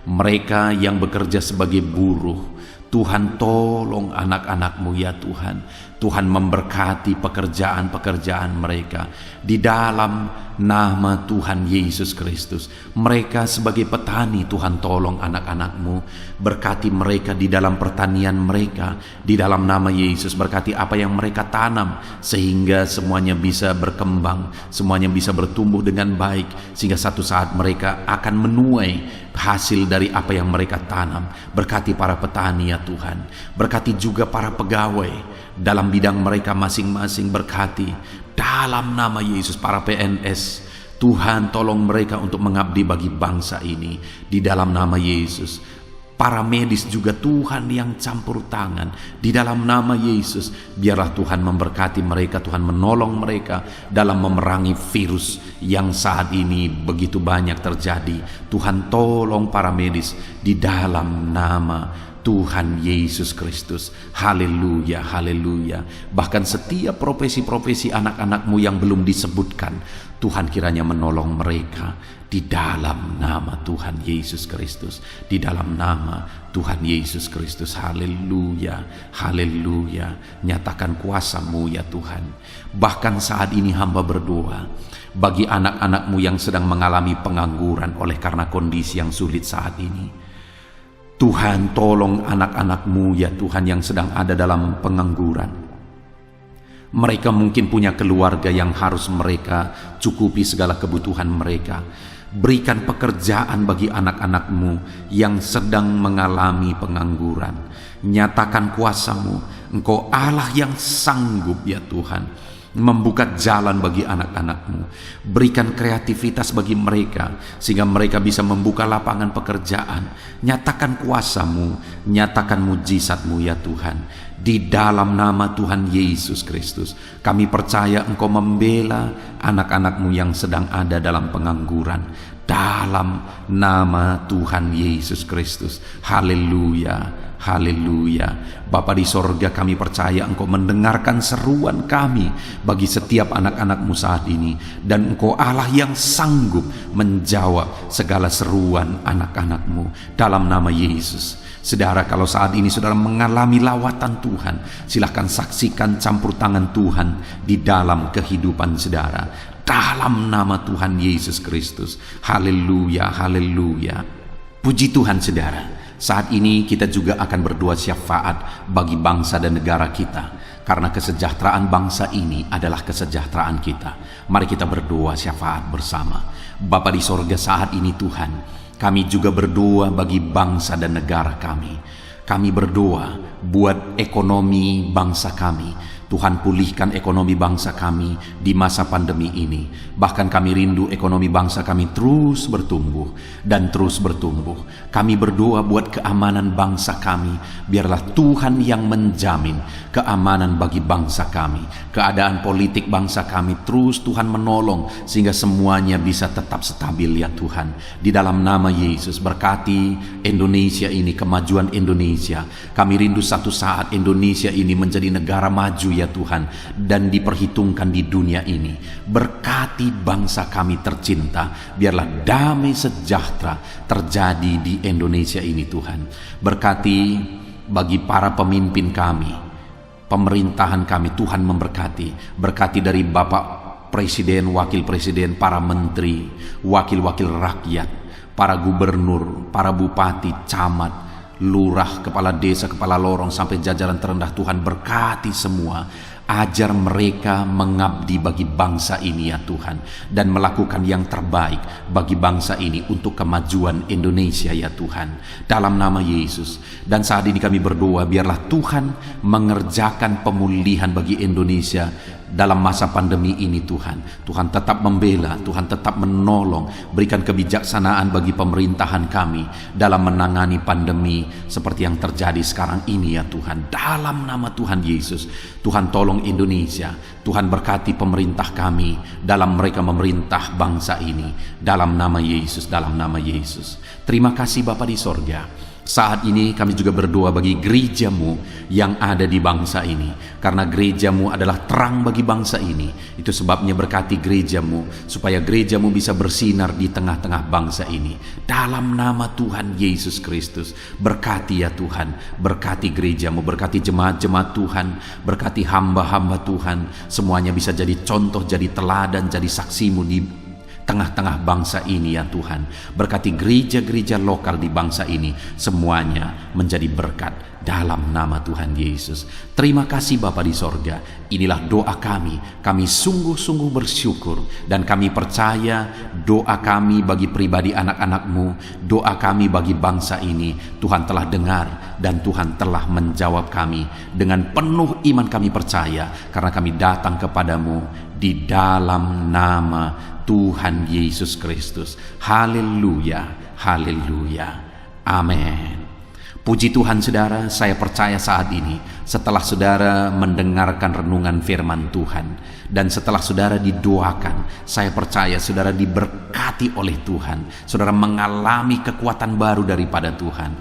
mereka yang bekerja sebagai buruh. Tuhan tolong anak-anak-Mu ya Tuhan. Tuhan memberkati pekerjaan-pekerjaan mereka di dalam nama Tuhan Yesus Kristus. Mereka sebagai petani, Tuhan tolong anak-anak-Mu, berkati mereka di dalam pertanian mereka di dalam nama Yesus. Berkati apa yang mereka tanam sehingga semuanya bisa berkembang, semuanya bisa bertumbuh dengan baik, sehingga satu saat mereka akan menuai hasil dari apa yang mereka tanam. Berkati para petani ya Tuhan, berkati juga para pegawai dalam bidang mereka masing-masing. Berkati dalam nama Yesus para PNS, Tuhan tolong mereka untuk mengabdi bagi bangsa ini di dalam nama Yesus. Para medis juga Tuhan yang campur tangan di dalam nama Yesus. Biarlah Tuhan memberkati mereka, Tuhan menolong mereka dalam memerangi virus yang saat ini begitu banyak terjadi. Tuhan tolong para medis di dalam nama Tuhan Yesus Kristus. Haleluya, haleluya. Bahkan setiap profesi-profesi anak-anak-Mu yang belum disebutkan, Tuhan kiranya menolong mereka di dalam nama Tuhan Yesus Kristus. Di dalam nama Tuhan Yesus Kristus. Haleluya, haleluya. Nyatakan kuasa-Mu ya Tuhan. Bahkan saat ini hamba berdoa bagi anak-anak-Mu yang sedang mengalami pengangguran oleh karena kondisi yang sulit saat ini. Tuhan tolong anak-anak-Mu ya Tuhan yang sedang ada dalam pengangguran. Mereka mungkin punya keluarga yang harus mereka cukupi segala kebutuhan mereka. Berikan pekerjaan bagi anak-anak-Mu yang sedang mengalami pengangguran. Nyatakan kuasa-Mu, Engkau Allah yang sanggup ya Tuhan membuka jalan bagi anak-anak-Mu. Berikan kreativitas bagi mereka sehingga mereka bisa membuka lapangan pekerjaan. Nyatakan kuasa-Mu, nyatakan mujizat-Mu ya Tuhan. Di dalam nama Tuhan Yesus Kristus, kami percaya Engkau membela anak-anak-Mu yang sedang ada dalam pengangguran. Dalam nama Tuhan Yesus Kristus. Haleluya. Haleluya. Bapa di sorga, kami percaya Engkau mendengarkan seruan kami bagi setiap anak-anak-Mu saat ini. Dan Engkau Allah yang sanggup menjawab segala seruan anak-anak-Mu dalam nama Yesus. Saudara, kalau saat ini saudara mengalami lawatan Tuhan, silahkan saksikan campur tangan Tuhan di dalam kehidupan saudara. Dalam nama Tuhan Yesus Kristus. Haleluya, haleluya. Puji Tuhan saudara. Saat ini kita juga akan berdoa syafaat bagi bangsa dan negara kita, karena kesejahteraan bangsa ini adalah kesejahteraan kita. Mari kita berdoa syafaat bersama. Bapa di sorga, saat ini Tuhan, kami juga berdoa bagi bangsa dan negara kami. Kami berdoa buat ekonomi bangsa kami. Tuhan, pulihkan ekonomi bangsa kami di masa pandemi ini. Bahkan kami rindu ekonomi bangsa kami terus bertumbuh dan terus bertumbuh. Kami berdoa buat keamanan bangsa kami. Biarlah Tuhan yang menjamin keamanan bagi bangsa kami. Keadaan politik bangsa kami terus Tuhan menolong sehingga semuanya bisa tetap stabil ya Tuhan. Di dalam nama Yesus, berkati Indonesia ini, kemajuan Indonesia. Kami rindu satu saat Indonesia ini menjadi negara maju ya Tuhan, dan diperhitungkan di dunia ini. Berkati bangsa kami tercinta, biarlah damai sejahtera terjadi di Indonesia ini Tuhan. Berkati bagi para pemimpin kami, pemerintahan kami, Tuhan memberkati. Berkati dari Bapak Presiden, Wakil Presiden, para menteri, wakil-wakil rakyat, para gubernur, para bupati, camat, lurah, kepala desa, kepala lorong, sampai jajaran terendah. Tuhan berkati semua. Ajar mereka mengabdi bagi bangsa ini ya Tuhan, dan melakukan yang terbaik bagi bangsa ini untuk kemajuan Indonesia ya Tuhan, dalam nama Yesus. Dan saat ini kami berdoa, biarlah Tuhan mengerjakan pemulihan bagi Indonesia dalam masa pandemi ini Tuhan. Tuhan tetap membela, Tuhan tetap menolong. Berikan kebijaksanaan bagi pemerintahan kami dalam menangani pandemi seperti yang terjadi sekarang ini ya Tuhan. Dalam nama Tuhan Yesus, Tuhan tolong Indonesia. Tuhan berkati pemerintah kami dalam mereka memerintah bangsa ini. Dalam nama Yesus, dalam nama Yesus. Terima kasih Bapa di sorga. Saat ini kami juga berdoa bagi gerejamu yang ada di bangsa ini. Karena gerejamu adalah terang bagi bangsa ini. Itu sebabnya berkati gerejamu, supaya gerejamu bisa bersinar di tengah-tengah bangsa ini. Dalam nama Tuhan Yesus Kristus, berkati ya Tuhan. Berkati gerejamu, berkati jemaat-jemaat Tuhan, berkati hamba-hamba Tuhan. Semuanya bisa jadi contoh, jadi teladan, jadi saksimu di tengah-tengah bangsa ini ya Tuhan. Berkati gereja-gereja lokal di bangsa ini, semuanya menjadi berkat dalam nama Tuhan Yesus. Terima kasih Bapa di sorga. Inilah doa kami. Kami sungguh-sungguh bersyukur dan kami percaya doa kami bagi pribadi anak-anak-Mu, doa kami bagi bangsa ini, Tuhan telah dengar dan Tuhan telah menjawab kami. Dengan penuh iman kami percaya, karena kami datang kepadamu di dalam nama Tuhan Yesus Kristus. Haleluya, haleluya, amin. Puji Tuhan saudara, saya percaya saat ini setelah saudara mendengarkan renungan firman Tuhan dan setelah saudara didoakan, saya percaya saudara diberkati oleh Tuhan. Saudara mengalami kekuatan baru daripada Tuhan.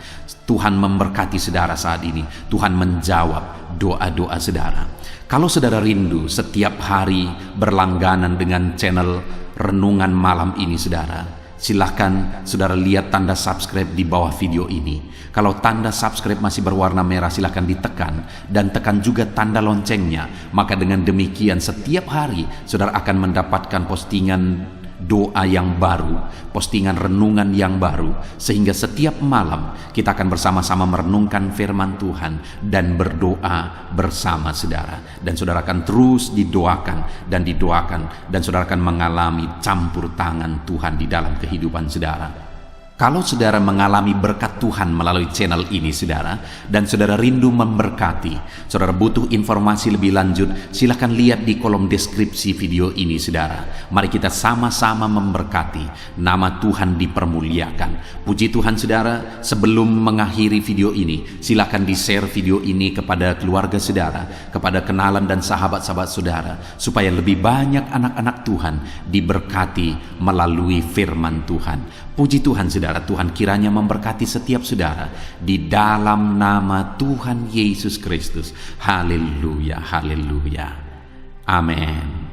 Tuhan memberkati saudara saat ini. Tuhan menjawab doa-doa saudara. Kalau saudara rindu setiap hari berlangganan dengan channel renungan malam ini saudara, silahkan saudara lihat tanda subscribe di bawah video ini. Kalau tanda subscribe masih berwarna merah, silahkan ditekan dan tekan juga tanda loncengnya. Maka dengan demikian setiap hari saudara akan mendapatkan postingan doa yang baru, postingan renungan yang baru, sehingga setiap malam kita akan bersama-sama merenungkan firman Tuhan dan berdoa bersama saudara. Dan saudara akan terus didoakan dan saudara akan mengalami campur tangan Tuhan di dalam kehidupan saudara. Kalau saudara mengalami berkat Tuhan melalui channel ini saudara, dan saudara rindu memberkati, saudara butuh informasi lebih lanjut, silahkan lihat di kolom deskripsi video ini saudara. Mari kita sama-sama memberkati, nama Tuhan dipermuliakan. Puji Tuhan saudara, sebelum mengakhiri video ini, silahkan di-share video ini kepada keluarga saudara, kepada kenalan dan sahabat-sahabat saudara, supaya lebih banyak anak-anak Tuhan diberkati melalui firman Tuhan. Puji Tuhan saudara, Tuhan kiranya memberkati setiap saudara di dalam nama Tuhan Yesus Kristus. Haleluya, haleluya. Amin.